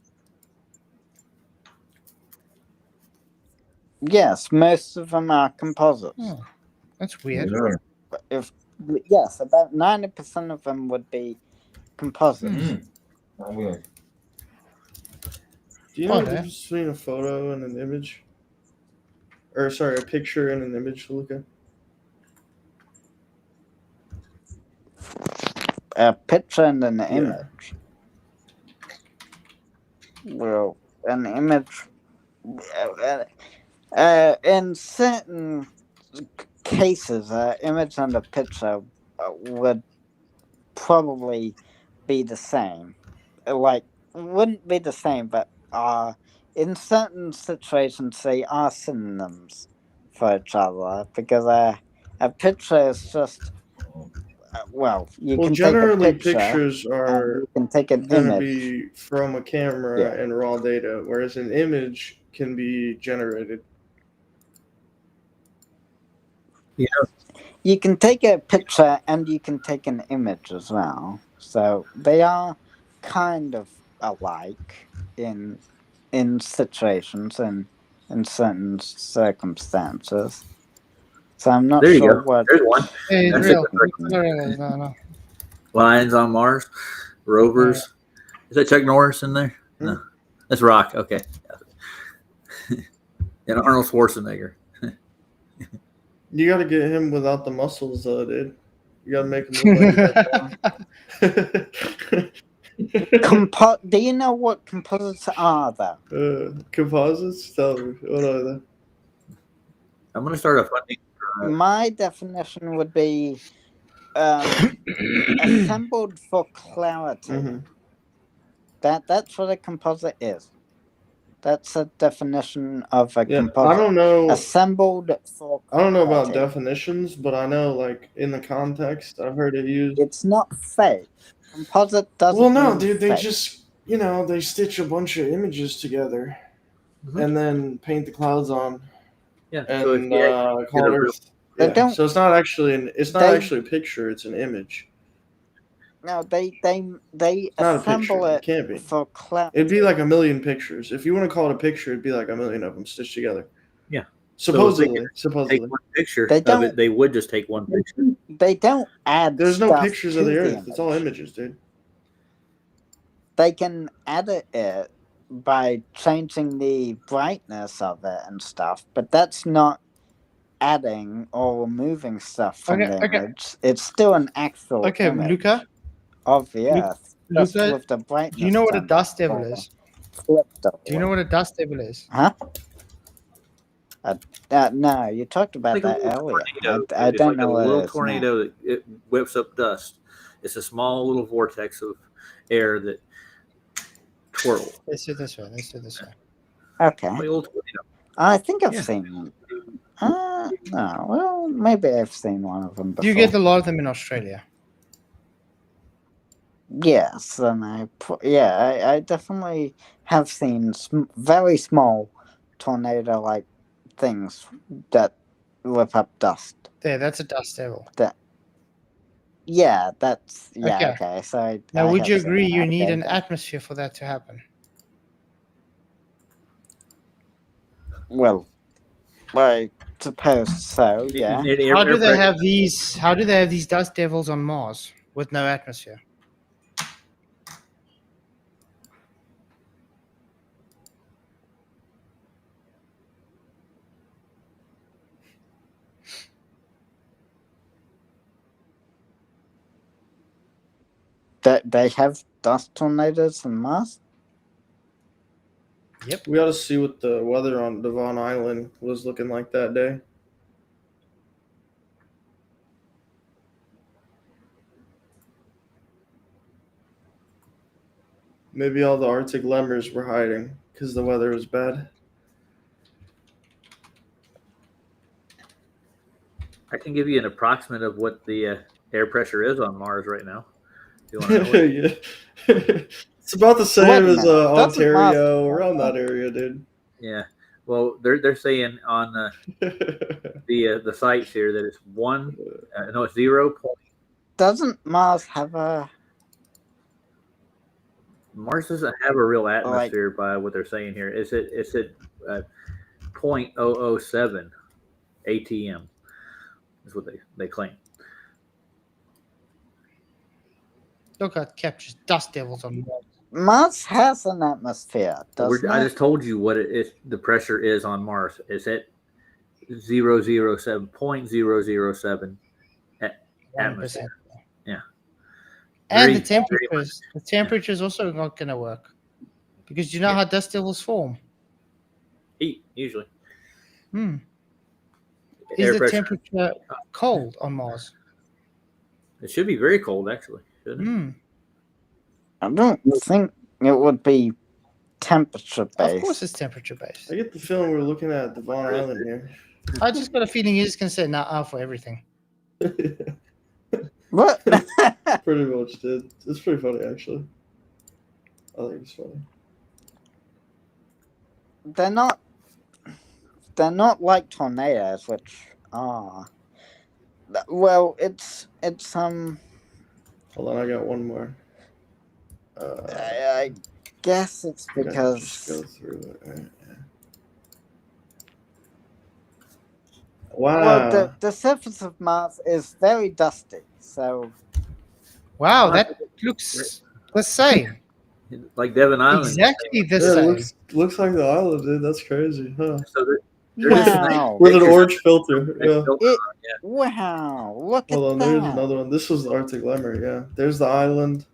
Yes, most of them are composites. Oh, that's weird. Yes, about 90% of them would be composites. Do you know the difference between a photo and an image? Or sorry, a picture and an image, Luca? A picture and an image. Well, an image. In certain cases, an image and a picture would probably be the same. Like, wouldn't be the same, but in certain situations, they are synonyms for each other because a picture is just. You can generally take a picture, pictures are you can take an going to image. be from a camera and raw data, whereas an image can be generated. Yeah. You can take a picture and you can take an image as well. So they are kind of alike in situations and in certain circumstances. So I'm not sure what. There's one. Hey, it's real. No. Lions on Mars, rovers. Is that Chuck Norris in there? No, that's Rock. Okay. And Arnold Schwarzenegger. You got to get him without the muscles, though, dude. You got to make him look like Do you know what composites are, though? Composites? Tell me. What are they? I'm going to start a funding. My definition would be assembled for clarity. Mm-hmm. That's what a composite is. That's a definition of a composite. I don't know. Assembled for clarity. I don't know about definitions, but I know, like, in the context, I've heard it used. It's not fake. Composite doesn't. Well, no, dude. They fake. just, they stitch a bunch of images together. and then paint the clouds on. Yeah. And So if you actually call get it a real- Earth. Yeah. So it's not actually actually a picture. It's an image. No, they It's not a assemble picture. It it can't be. for cloud. It'd be like a million pictures. If you want to call it a picture, it'd be like a million of them stitched together. Yeah. Supposedly. So if they could take one picture They of don't- it, they would just take one picture. They don't add. There's no stuff pictures to of the the Earth. It's all image. images, dude. They can edit it by changing the brightness of it and stuff, but that's not adding or removing stuff from Okay, the okay. image. It's still an actual Okay, image Luca. of the Earth. Just Luca, with the brightness. do you know what a turned dust up devil or is? flipped Do you know over. what a dust devil is? Huh? No, you talked about Like a that little earlier. tornado. I It's don't like know a what little it is now. tornado that it whips up dust. It's a small little vortex of air that twirls. Let's do it this way. Let's do it this way. Okay. Like a little tornado. I think I've Yeah. seen. No, well, maybe I've seen one of them before. Do you get a lot of them in Australia? Yes, and I definitely have seen very small tornado-like things that whip up dust. There, that's a dust devil. Yeah, that's Okay. okay. So Now, I would have you seen agree it. you need Okay, an but- atmosphere for that to happen? Well, I suppose so. Yeah. How do they have these? How do they have these dust devils on Mars with no atmosphere? They have dust tornadoes on Mars. Yep. We ought to see what the weather on Devon Island was looking like that day. Maybe all the Arctic lemurs were hiding because the weather was bad. I can give you an approximate of what the air pressure is on Mars right now. If you want to know it. Yeah. It's about the Wait same a as minute. Doesn't Ontario, Mars- around that area, dude. Yeah. Well, they're saying on the sites here that it's it's 0. Doesn't Mars have a? Mars doesn't have a real atmosphere by what they're saying here. It's at 0.007 ATM is what they claim. Look at captures dust devils on Mars. Mars has an atmosphere, doesn't I it? just told you what the pressure is on Mars. It's at 0.007 atmosphere. Yeah. And Very- the temperatures. The temperature is also not going to work because you know how dust devils form. Heat usually. Is Air the pressure. temperature cold on Mars? It should be very cold actually. Shouldn't it? I don't think it would be temperature Of based. course, it's temperature based. I get the feeling we're looking at Devon Island here. I just got a feeling you're just going to say nah for everything. What? Pretty much, dude. It's pretty funny, actually. I think it's funny. They're not like tornadoes, which are. Well, it's Hold on, I got one more. I guess it's I gotta just go because through it. Right? Wow. well, the surface of Mars is very dusty, so Wow, that looks the same. Like Devon Island. Exactly the Yeah, same. it looks like the island, dude. That's crazy, huh? So they're just wow, With an orange filter. Yeah. wow, look Hold on, at there's that. another one. This was the Arctic lemur, yeah. There's the island.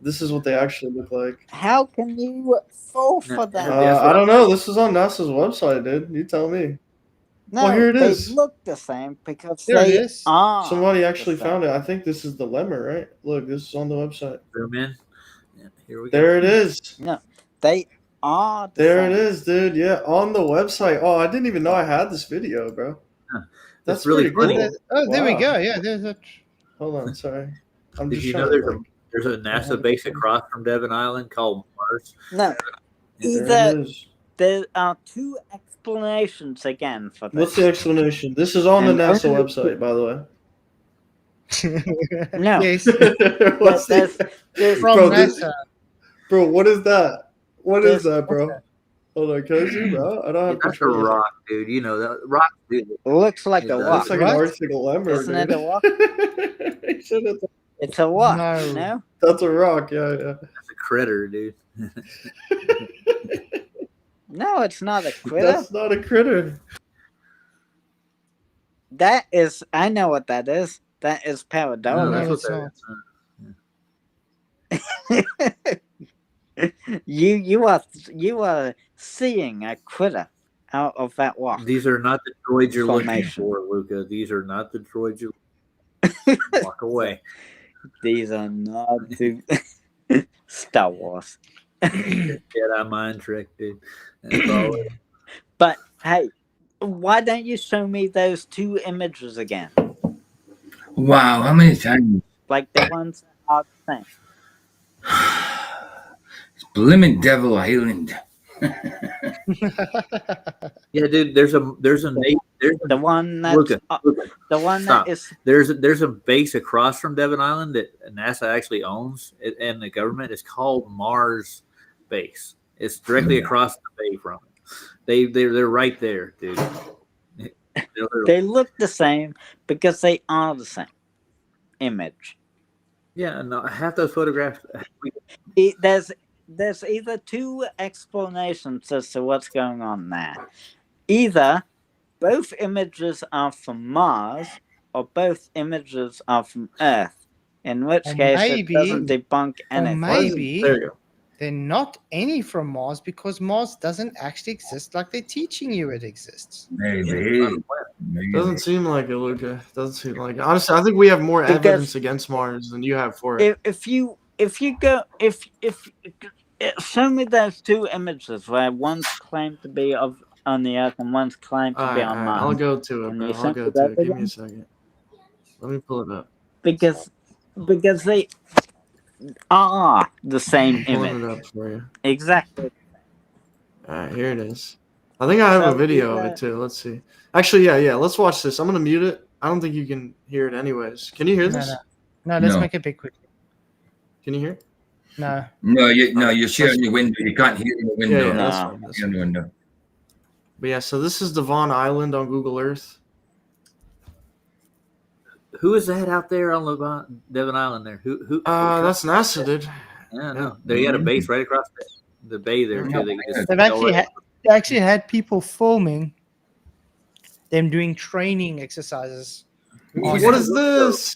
This is what they actually look like. How can you fall for that? I don't know. This is on NASA's website, dude. You tell me. No, well, here it they is. look the same because There it they is. are. Somebody actually the same. found it. I think this is the lemur, right? Look, this is on the website. Zoom in. Yeah, here we go. There it is. No, they are. There it is, dude. Yeah, on the website. Oh, I didn't even know I had this video, bro. That's really pretty funny. cool. Oh, there we Wow. go. Yeah, there's a. Hold on, sorry. I'm Did just you trying know to there's a NASA base across from Devon Island called Mars? No, There either it is. there are two explanations again for this. What's the explanation? This is on the NASA website, by the way. No. Yes. What's there's From bro, NASA. Bro, what is that? What is There's- that, bro? Hold on, can I zoom out? I don't have That's a control. rock, dude. You know that rock, dude. looks like It a does. rock. Looks like What? an Arctic lemur, Isn't dude. it a rock? He said It's a rock. No. No. that's a rock. Yeah, yeah. That's a critter, dude. No, it's not a critter. That's not a critter. That is. I know what that is. That is No, pareidolia. that's No, what it's that is. You are seeing a critter out of that rock. These are not the droids you're looking Formation. for, Luca. These are not the droids you walk away. These are not the Star Wars. Jedi mind trick, dude. That's all it is. But hey, why don't you show me those two images again? Wow, how many times? Like the ones that are the same. It's Blimmin' Devil Island. Yeah, dude. There's a The one that's Luca, the one stop. that is There's a base across from Devon Island that NASA actually owns, and the government is called Mars Base. It's directly across the bay from it. They're right there, dude. they look the same because they are the same image. Yeah, no, half those photographs. There's either two explanations as to what's going on there. Either both images are from Mars or both images are from Earth, in which Or case maybe- it doesn't debunk Or anything. maybe There you go. they're not any from Mars because Mars doesn't actually exist like they're teaching you it exists. Maybe. Doesn't seem like it, Luca. Doesn't seem like it. Honestly, I think we have more Because- evidence against Mars than you have for it. If you show me those two images where one's claimed to be on the Earth and one's claimed to be on Alright, Mars. I'll go to it, Can bro. you I'll send go me to that it. Give me again? a second. Let me pull it up. because they are the same I'm pulling image. it up for you. Exactly. Alright, here it is. I think I have a So video of either- it too. Let's see. Actually, yeah. Let's watch this. I'm gonna mute it. I don't think you can hear it anyways. Can you hear No, this? no. No, let's No. make it big quickly. Can you hear? No. No, you're sharing your window. You can't hear in the window. Yeah, No. that's fine. That's Hear in fine. the window. But yeah, so this is Devon Island on Google Earth. Who is that out there on Devon Island? There, who? That's NASA, dude. Yeah, no, they had a base right across the bay there too. They just They actually had people filming them doing training exercises. What is this?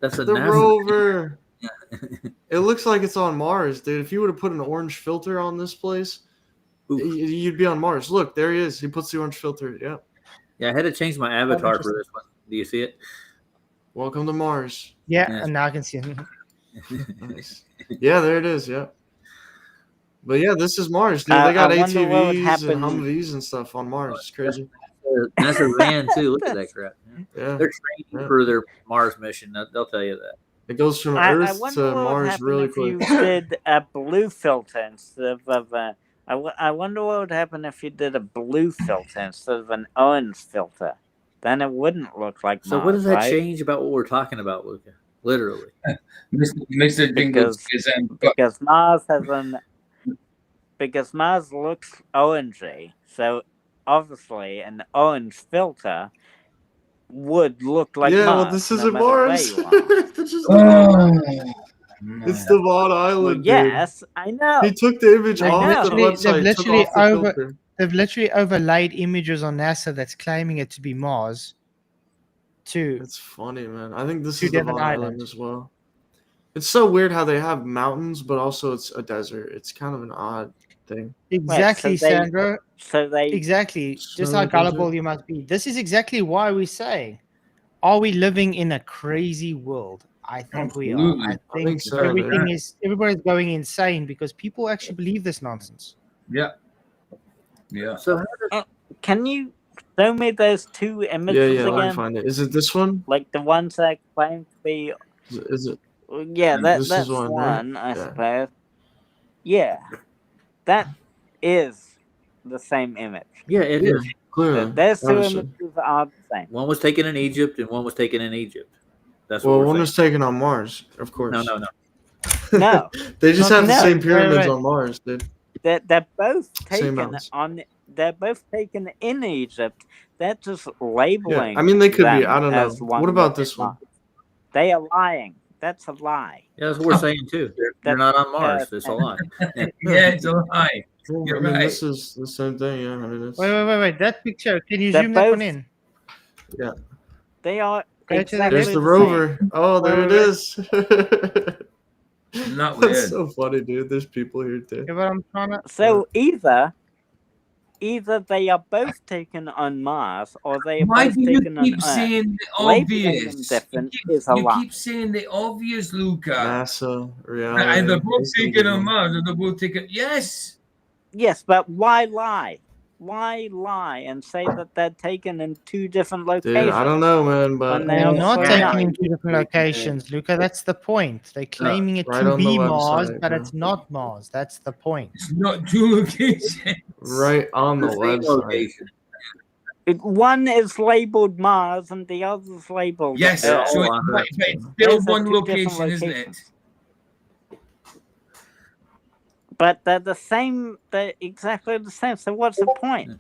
That's a The NASA. rover. It looks like it's on Mars, dude. If you would have put an orange filter on this place, you'd be on Mars. Look, there he is. He puts the orange filter. Yep. Yeah, I had to change my avatar for this one. Do you see it? Welcome to Mars. Yeah, Yes. and now I can see him. Nice. Yeah, there it is. Yeah. But yeah, this is Mars, dude. They got I wonder what would ATVs happen- and Humvees and stuff on Mars. It's crazy. NASA van too. Look at that crap. Yeah. They're training for their Mars mission. They'll tell you that. It goes from I Earth wonder to what would Mars happen really if quick. you did a blue filter instead of I wonder what would happen if you did a blue filter instead of an orange filter. Then it wouldn't look like So Mars, what does that right? change about what we're talking about, Luca? Literally. Mr. Jingles is Because Mars has because Mars looks orangey, so obviously an orange filter would look like Yeah, Mars. well, this no isn't matter where Mars. you are. This is Oh, It's Devon Well, Island, yes, I know. dude. He took the image I off know. the They've website, took literally off the filter. They've literally overlaid images on NASA that's claiming it to be Mars. To It's funny, man. I think this To is Devon Devon Island Island. as well. It's so weird how they have mountains, but also it's a desert. It's kind of an odd thing. exactly, so they- Sandro. So they Exactly. Just Snowy how gullible desert. you must be. This is exactly why we say, are we living in a crazy world? I think we are. Absolutely. I think think so, everything yeah. is everybody's going insane because people actually believe this nonsense. yeah. Yeah. So can you show me those two images Yeah, let me again? find it. Is it this one? Like the ones that claim to be Is it? yeah, This that's is one, right? I Yeah. suppose. Yeah. That is the same image. Yeah, it is. Clearly, There's two obviously. images that are the same. One was taken in Egypt, and one was taken in Egypt. That's Well, what one we're was saying. taken on Mars, of course. No. No, They just have the No. same pyramids Wait. on Mars, dude. they're both Same taken mountains. on. They're both taken in Egypt. They're just Yeah, labeling. I mean they could be. them I don't know. as one What about that this is one? not. They are lying. That's a lie. Yeah, that's what we're saying too. They're not on Mars. It's a lie. Yeah, it's a lie. Well, You're I mean, right. this is the same thing. Yeah, I mean, it's Wait. That picture. Can you They're zoom that one both- in? yeah. They are Go to the exactly There's left. the the rover. Oh, there it Wait. is. Not That's weird. so funny, dude. There's people here too. Yeah, but I'm trying to. So either they are both taken on Mars or they are Why both do you taken on keep Earth. saying the Labeling them obvious? different is a You lie. keep saying the obvious, Luca. NASA reality. And they're both This is taken the on one. Mars, and they're both taken. Yes. Yes, but why lie? Why lie and say that they're taken in two different locations? Dude, I don't know, man, but When They're not also taken in not. two different locations, Luca. That's the point. They're claiming it right to on the be Mars, website, but bro. it's not Mars. That's the point. It's not two locations. right on the The same website. location. One is labeled Mars and the other is labeled Yes, They're Earth. so all on but Earth. it's still Those are one two different location, isn't it? locations. But they're the same. They're exactly the same. So what's the point?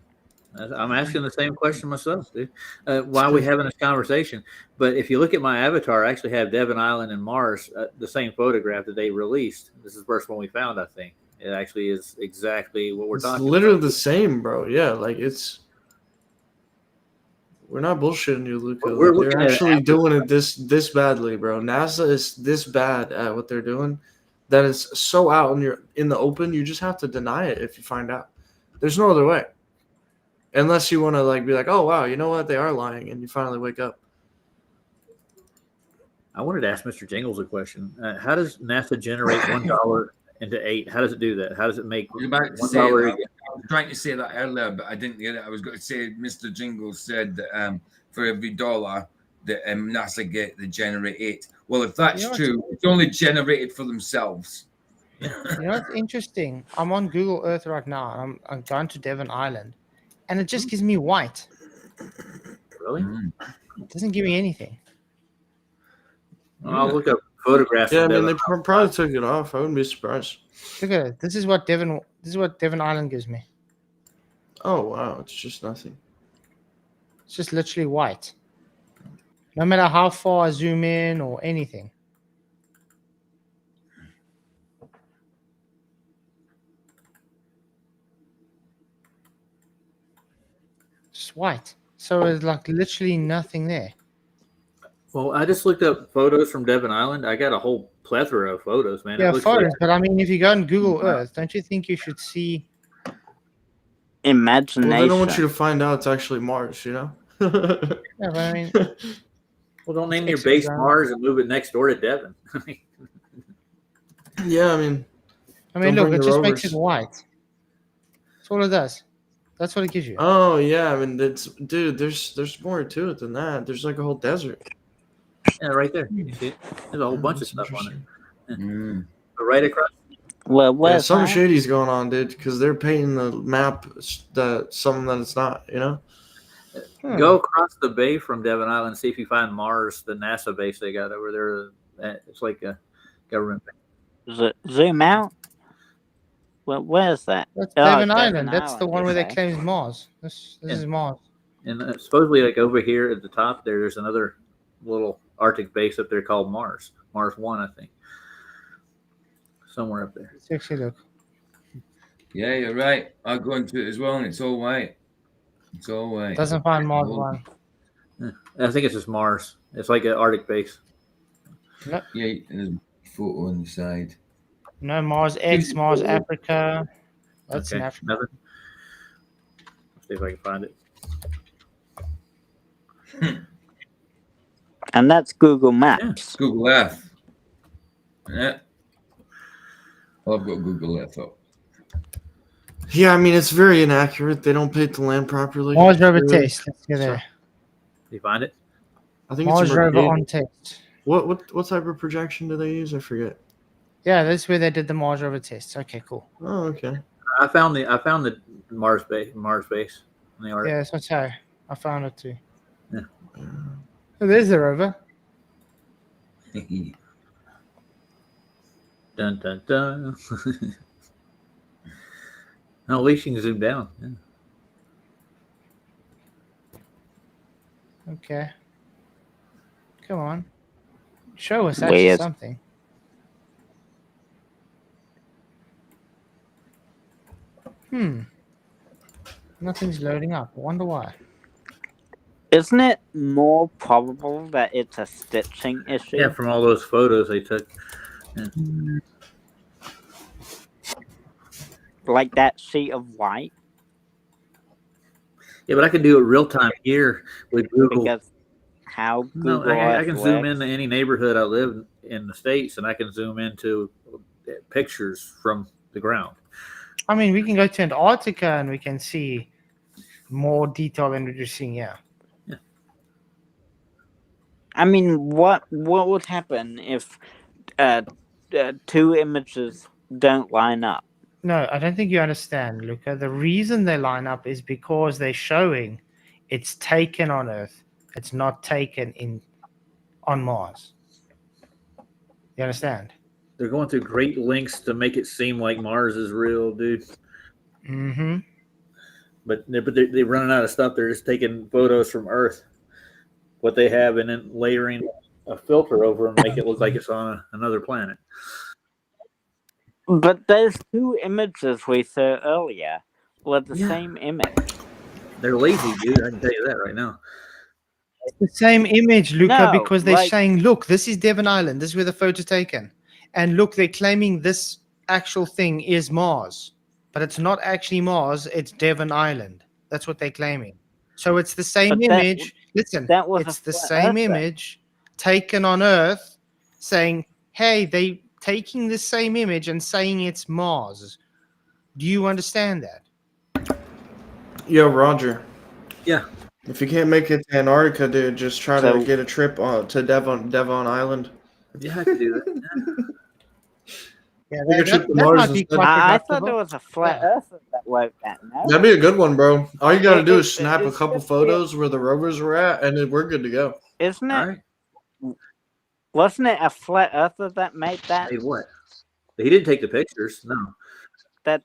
I'm asking the same question myself, dude. Why are we having this conversation? But if you look at my avatar, I actually have Devon Island and Mars, the same photograph that they released. This is the first one we found, I think. It actually is exactly what we're It's talking literally about. the same, bro. Yeah, like it's. We're not bullshitting you, Luca. We're Like, looking they're at actually after- doing it this badly, bro. NASA is this bad at what they're doing that it's so out in the open. You just have to deny it if you find out. There's no other way, unless you want to like be like, oh wow, you know what? They are lying, and you finally wake up. I wanted to ask Mr. Jingles a question. How does NASA generate $1 into 8? How does it do that? How does it make I was about to say $1? that. I was trying to say that earlier, but I didn't get it. I was going to say Mr. Jingles said that for every dollar that NASA they generate 8. Well, if that's You know true, it's only generated for themselves. You know what's interesting? I'm on Google Earth right now. And I'm going to Devon Island, and it just gives me white. Really? It doesn't give me anything. I'll look up photographs. Yeah, I of mean Devon. they probably took it off. I wouldn't be surprised. Look at it. This is what Devon Island gives me. Oh wow, it's just nothing. It's just literally white. No matter how far I zoom in or anything. Just white. So it's like literally nothing there. Well, I just looked up photos from Devon Island. I got a whole plethora of photos, man. It Yeah, looks photos. like- But I mean, if you go on Google Earth, don't you think you should see? Imagination. Well, they don't want you to find out it's actually Mars, you know. Yeah, but I mean, well, don't name your Fix it, base John. Mars and move it next door to Devon. yeah, I mean, look, bring it the just makes it rovers. white. That's all it does. That's what it gives you. Oh yeah, I mean, dude. There's more to it than that. There's like a whole desert. Yeah, right there. You see it? There's a whole bunch of That's stuff on it. interesting. But right across. Well, Yeah, where's something that? shady's going on, dude, because they're painting the map that something that it's not. You know. Go across the bay from Devon Island and see if you find Mars, the NASA base they got over there. It's like a government base. Zoom out. Well, where's that? That's Oh, Devon Island. That's the Island, one where they okay. claim Mars. This is Mars. And supposedly, like over here at the top, there's another little Arctic base up there called Mars. Mars 1, I think. Somewhere up there. Let's actually look. Yeah, you're right. I'll go into it as well, and it's all white. It's all white. Doesn't find Mars Well, one. I think it's just Mars. It's like an Arctic base. No, Yeah, there's a photo on the side. no Mars X, Mars Africa. That's in Africa. Nothing. Let's see if I can find it. And that's Google Maps. Google Earth. Yeah. Well, I've got Google Earth up. Yeah, I mean it's very inaccurate. They don't paint the land properly. Mars rover Really. test. Let's go there. You find it? I think Mars it's a rover Mercator. on test. What type of projection do they use? I forget. Yeah, that's where they did the Mars rover test. Okay, cool. Oh, okay. I found the Mars base in the article. Yeah, that's what's how I found it too. Yeah. Oh, there's the rover. Dun dun dun. No, at least you can zoom down. Yeah. Okay. Come on. Show us Weird. something. Nothing's loading up. I wonder why. Isn't it more probable that it's a stitching issue? Yeah, from all those photos they took. Yeah. Like that sheet of white? Yeah, but I can do it real time here with Google. Because how Google No, I can Earth zoom works. into any neighborhood I live in the States, and I can zoom into pictures from the ground. I mean, we can go to Antarctica and we can see more detail than we're seeing here. I mean, what would happen if two images don't line up? No, I don't think you understand, Luca. The reason they line up is because they're showing it's taken on Earth. It's not taken on Mars. You understand? They're going through great lengths to make it seem like Mars is real, dude. Mm-hmm. But they're running out of stuff. They're just taking photos from Earth, what they have, and then layering a filter over and make it look like it's on another planet. But those two images we saw earlier were the same image. They're lazy, dude. I can tell you that right now. It's the same image, Luca, No, because they're like- saying, look, this is Devon Island. This is where the photo's taken. And look, they're claiming this actual thing is Mars. But it's not actually Mars. It's Devon Island. That's what they're claiming. So it's the same But that- image. Listen, that was it's a the flat same earth, though. image taken on Earth saying, hey, they taking the same image and saying it's Mars. Do you understand that? Yo, Roger. Yeah. If you can't make it to Antarctica, dude, just try So- to get a trip to Devon Island. Yeah, I can do that. Yeah, Take a trip to Mars might be instead. quite I thought productive. there was a flat earth that wrote that. No? That'd be a good one, bro. All you gotta do is It- snap a it's couple just- photos where the rovers were at, and then we're good to go. Isn't it? All right. Wasn't it a flat earther that made that? Hey, what? He didn't take the pictures. No. That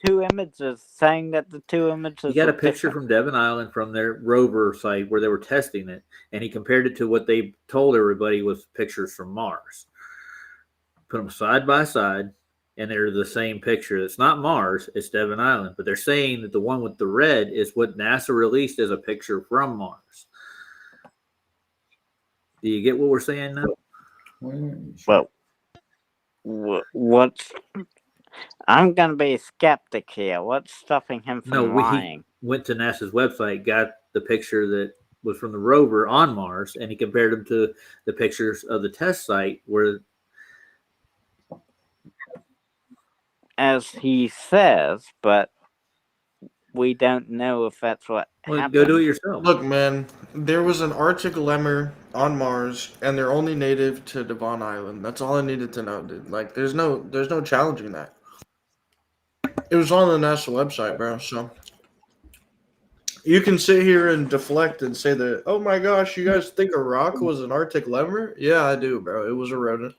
two images saying that the two images. He got a were picture different. from Devon Island from their rover site where they were testing it, and he compared it to what they told everybody was pictures from Mars. Put them side by side, and they're the same picture. It's not Mars, it's Devon Island, but they're saying that the one with the red is what NASA released as a picture from Mars. Do you get what we're saying now? Well, what's? I'm gonna be a skeptic here. What's stopping him from No, he lying? went to NASA's website, got the picture that was from the rover on Mars, and he compared them to the pictures of the test site where. As he says, but we don't know if that's what happened. Go do it yourself. Look, man, there was an Arctic lemur on Mars, and they're only native to Devon Island. That's all I needed to know, dude. Like, there's no challenging that. It was on the NASA website, bro. So you can sit here and deflect and say that, oh my gosh, you guys think a rock was an Arctic lemur? Yeah, I do, bro. It was a rodent.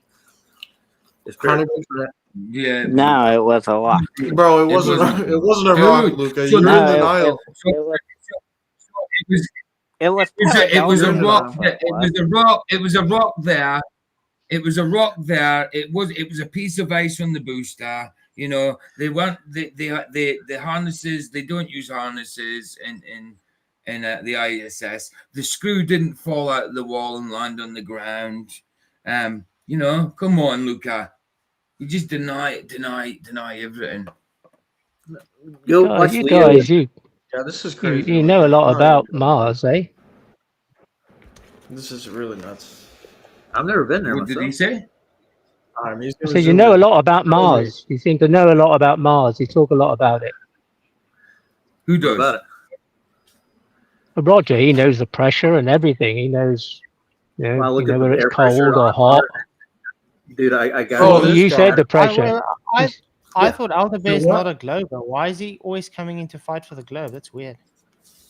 It's very 100%. Yeah. No, it was a lot. Bro, it wasn't a rock, Dude, Luca. so You're no, in denial. It was a rock. It was a rock there. It was a rock there. It was a piece of ice on the booster. You know, they weren't the harnesses. They don't use harnesses in the ISS. The screw didn't fall out of the wall and land on the ground. You know, come on, Luca. You just deny everything. Go watch Leo. Yeah, this is crazy. You know a lot about Mars, eh? This is really nuts. I've never been there What did he myself. say? So you know a lot about Mars. You seem to know a lot about Mars. You talk a lot about it. Who does? About it? Well, Roger, he knows the pressure and everything. He knows, Well, look at whether the it's air pressure cold or on hot. Dude, I got. Oh, you said the pressure. I thought Elder Bear's not a glober. Why is he always coming in to fight for the globe? That's weird.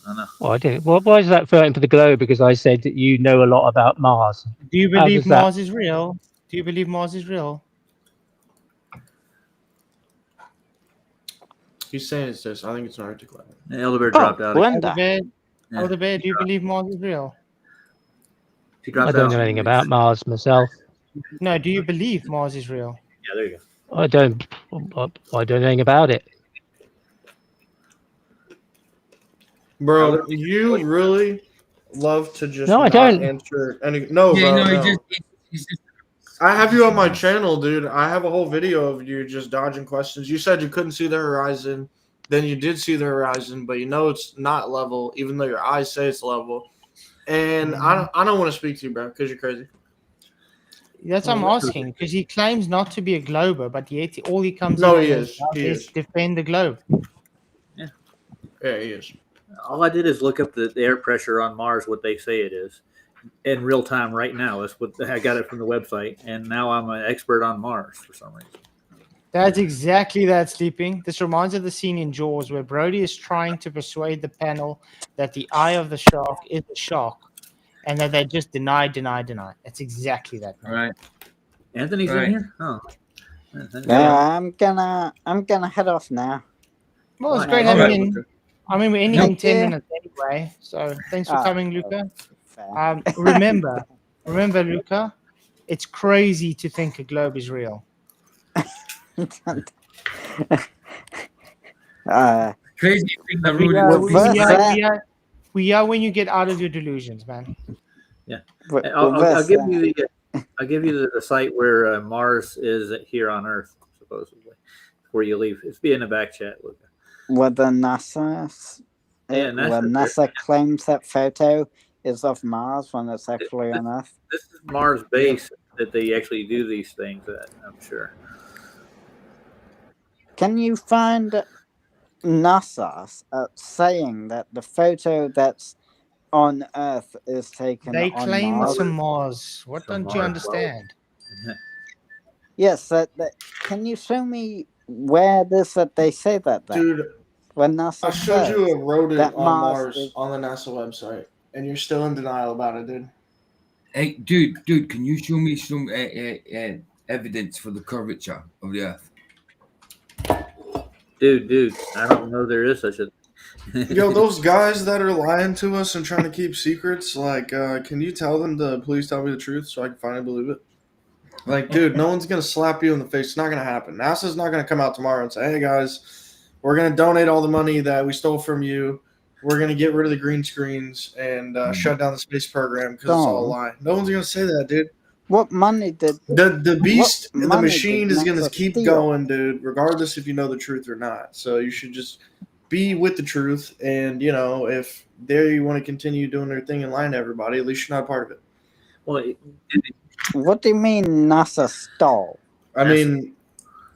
I know. Well, I didn't. Well, why is that fighting for the globe? Because I said that you know a lot about Mars. Do you How believe does that? Mars is real? Do you believe Mars is real? He's saying it's this. I think it's an article. Elder Bear dropped out. Elder Bear, Elder Bear, do you believe Mars is real? He I dropped don't out. know anything about Mars myself. No, do you believe Mars is real? Yeah, there you go. I don't know anything about it. Bro, you really love to just No, I not don't. answer any. No, Yeah, bro, no, no. he's just. I have you on my channel, dude. I have a whole video of you just dodging questions. You said you couldn't see the horizon. Then you did see the horizon, but you know it's not level, even though your eyes say it's level. And I don't want to speak to you, bro, because you're crazy. That's what I'm asking, because he claims not to be a glober, but yet all he comes No, in he and is. does He is. defend the globe. Yeah. Yeah, he is. All I did is look up the air pressure on Mars, what they say it is, in real time right now. That's what I got it from the website, and now I'm an expert on Mars for some reason. That's exactly that, Sleeping. This reminds of the scene in Jaws where Brody is trying to persuade the panel that the eye of the shark is a shark, and that they just deny. That's exactly that. Man. Right. Anthony's in here? Oh. Yeah, I'm gonna head off now. Well, it's great having in. I mean, we're ending in 10 minutes anyway, so thanks for coming, Luca. Remember, Luca, it's crazy to think a globe is real. Crazy thing that we are when you get out of your delusions, man. Yeah, I'll give you the site where Mars is here on Earth, supposedly, before you leave. It's be in the back chat, Luca. Whether NASA claims that photo is of Mars when it's actually on Earth. This is Mars base that they actually do these things at, I'm sure. Can you find NASA saying that the photo that's on Earth is taken They on claim Mars? it's on Mars. What don't you understand? Yes, can you show me where it is that they say that? Dude, when NASA I showed you a rodent on Mars is... on the NASA website, and you're still in denial about it, dude. Hey, dude, can you show me some evidence for the curvature of the Earth? Dude, I don't know there is such a. Yo, those guys that are lying to us and trying to keep secrets, like, can you tell them to please tell me the truth so I can finally believe it? Like, dude, no one's gonna slap you in the face. It's not gonna happen. NASA's not gonna come out tomorrow and say, "Hey guys, we're gonna donate all the money that we stole from you. We're gonna get rid of the green screens and shut down the space program because it's all a lie." No one's gonna say that, dude. What money did the beast, the machine is gonna keep going, dude, regardless if you know the truth or not. So you should just be with the truth, and if they want to continue doing their thing and lying to everybody, at least you're not a part of it. Well, what do you mean NASA stole? I mean,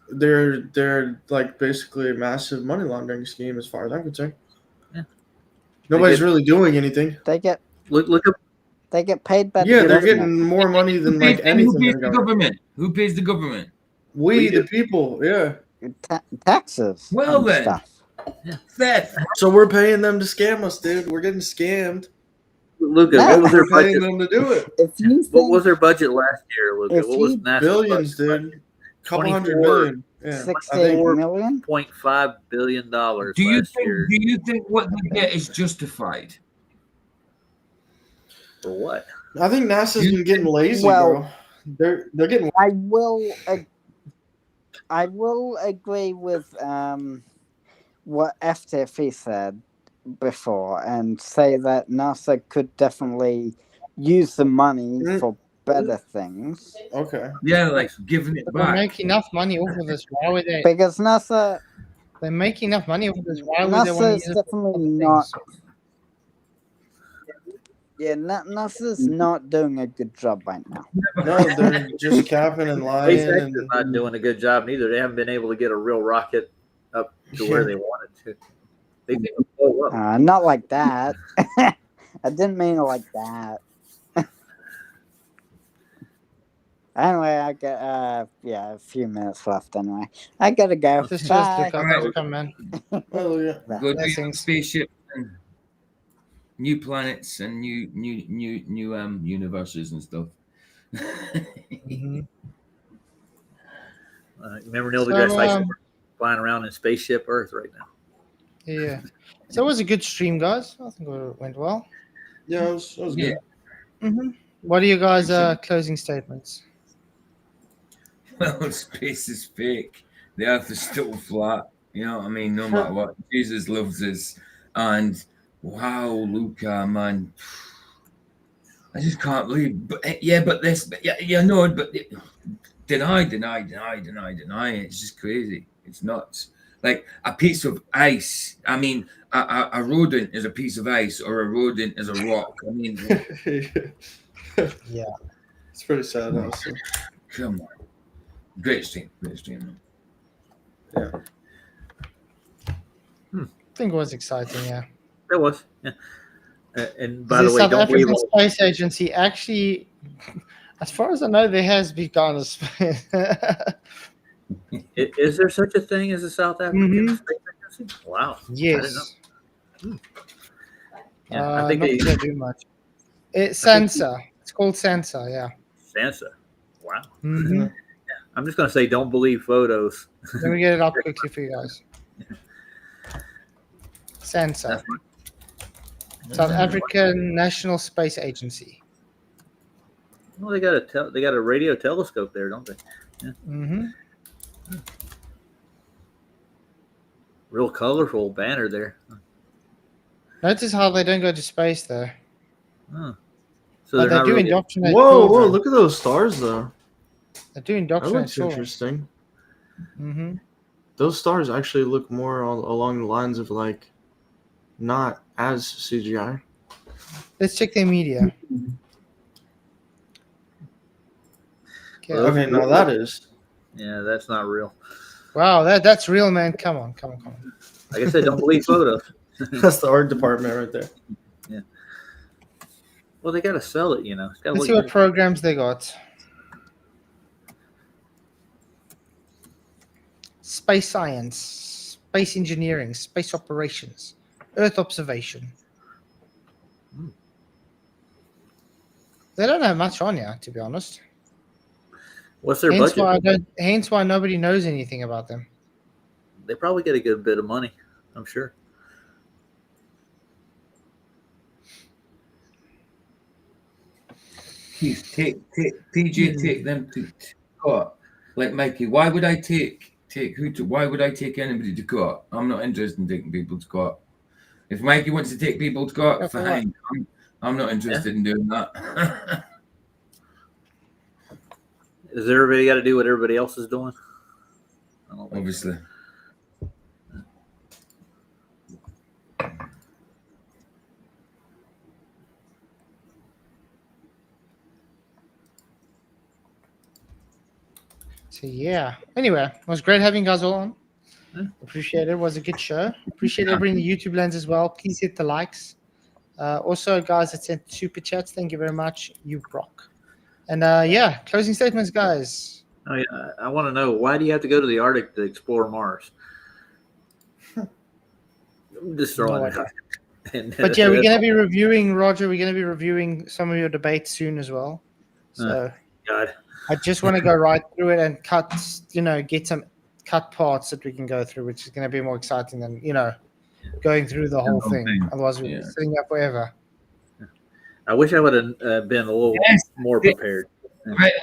they're like basically a massive money laundering scheme, as far as I'm concerned. Yeah. Nobody's really doing anything. They get look up. They get paid by they're getting more money than like anything. Who pays the government? Who pays the government? We the people, yeah. Taxes. Well then, stuff. That. So we're paying them to scam us, dude. We're getting scammed. Luca, what was their budget? Them to do it. What was their budget last year, Luca? What was NASA's billions, budget? dude? Couple $100 billion. Yeah. $24.5 billion Do you think what they get is justified? For what? I think NASA's been getting lazy, bro. They're getting. I will agree with what FTFE said before and say that NASA could definitely use the money for better things. Okay. Yeah, like giving it back. They make enough money off of this. Why would they? Because NASA. They're making enough money off of this. Why would they want to use NASA's definitely not. Yeah, NASA's not doing a good job right now. No, they're just capping and lying. SpaceX is not doing a good job neither. They haven't been able to get a real rocket up to where they wanted to. They think it'll blow up. Not like that. I didn't mean it like that. Anyway, I got a few minutes left. Anyway, I gotta go. Just Bye. look out, come man. Oh yeah. Go to Blessings. spaceship and new planets and new universes and stuff. Mm-hmm. Remember Neil So, deGrasse Tyson flying around in spaceship Earth right now. Yeah. So it was a good stream, guys. I think it went well. Yeah, it was good. Mm-hmm. What are you guys' closing statements? Well, space is fake. The Earth is still flat. You know what I mean? No matter what, Jesus loves us. And wow, Luca, man, I just can't believe. But yeah, but this, but yeah, no, but deny. It's just crazy. It's nuts. Like a piece of ice. I mean, a rodent is a piece of ice, or a rodent is a rock. I mean, Yeah, it's pretty sad. Also. Come on, great stream. Yeah. I think it was exciting. Yeah, It was. Yeah. And by the the way, South don't believe African all. Space Agency actually, as far as I know, there has begun a space. Is there such a thing as a South African Space Agency? Wow. Yes. I didn't know. Yeah, I think not they gonna do much. It's Sansa. It's called Sansa. Yeah. Sansa. Wow. Mm-hmm. Yeah. I'm just gonna say, don't believe photos. Let me get it up quickly for you guys. Sansa. South African National Space Agency. Well, they got a radio telescope there, don't they? Yeah. Mm-hmm. Real colorful banner there. Notice how they don't go to space though. Oh. So But they do really... indoctrinate. Whoa, children. look at those stars though. They do That indoctrinate. looks interesting. Mm-hmm. Those stars actually look more along the lines of like not as CGI. Let's check their media. Okay, now that is. Yeah, that's not real. Wow, that's real, man. Come on. Like I said, don't believe photos. That's the art department right there. Yeah. Well, they got to sell it, you know. It's gotta Let's look see what good. programs they got. Space science, space engineering, space operations, Earth observation. They don't have much on here, to be honest. What's their budget? Hence why nobody knows anything about them. They probably get a good bit of money, I'm sure. Please take them to court. Like Mikey, why would I take why would I take anybody to court? I'm not interested in taking people to court. If Mikey wants to take people to court, fine. I'm not interested in doing that. Does everybody got to do what everybody else is doing? Obviously. So yeah. Anyway, it was great having you guys all on. Appreciate it. It was a good show. Appreciate everybody in the YouTube lands as well. Please hit the likes. Also, guys that sent super chats, thank you very much. You rock. And yeah, closing statements, guys. Oh yeah, I want to know, why do you have to go to the Arctic to explore Mars? I'm just throwing it out. But yeah, we're going to be reviewing, Roger, we're going to be reviewing some of your debates soon as well. So God. I just want to go right through it and get some cut parts that we can go through, which is going to be more exciting than, going through the whole thing. Otherwise, we're sitting up forever. I wish I would have been a little more prepared. Right.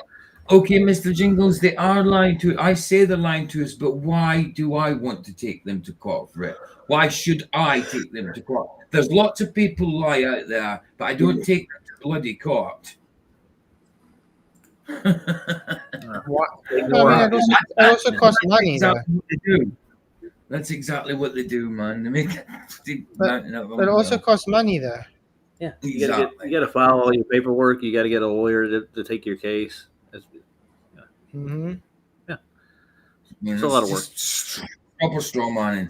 Okay, Mr. Jingles, they are lying to. I say they're lying to us, but why do I want to take them to court for it? Why should I take them to court? There's lots of people lie out there, but I don't take them to bloody court. What? It also costs money. That's exactly what they do, man. They make but it also costs money, though. Yeah, you got to file all your paperwork. You got to get a lawyer to take your case. Mm-hmm. Yeah, it's a lot of work. Proper straw manning.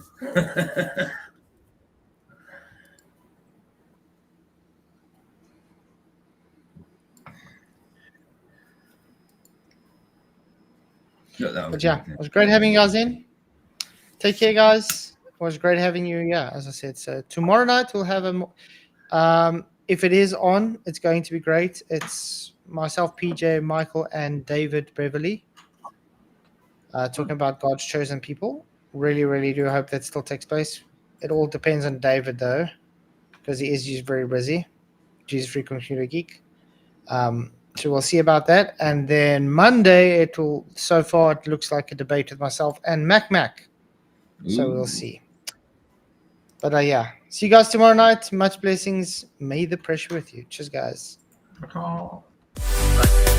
But yeah, it was great having you guys in. Take care, guys. It was great having you. Yeah, as I said. So tomorrow night we'll have if it is on, it's going to be great. It's myself, PJ, Michael, and David Beverly talking about God's chosen people. Really, really do hope that still takes place. It all depends on David, though, because he is very busy. Jesus Free Computer Geek. So we'll see about that. And then Monday, so far, it looks like a debate with myself and Mac. So we'll see. But yeah, see you guys tomorrow night. Much blessings. May the pressure with you. Cheers, guys. Bye.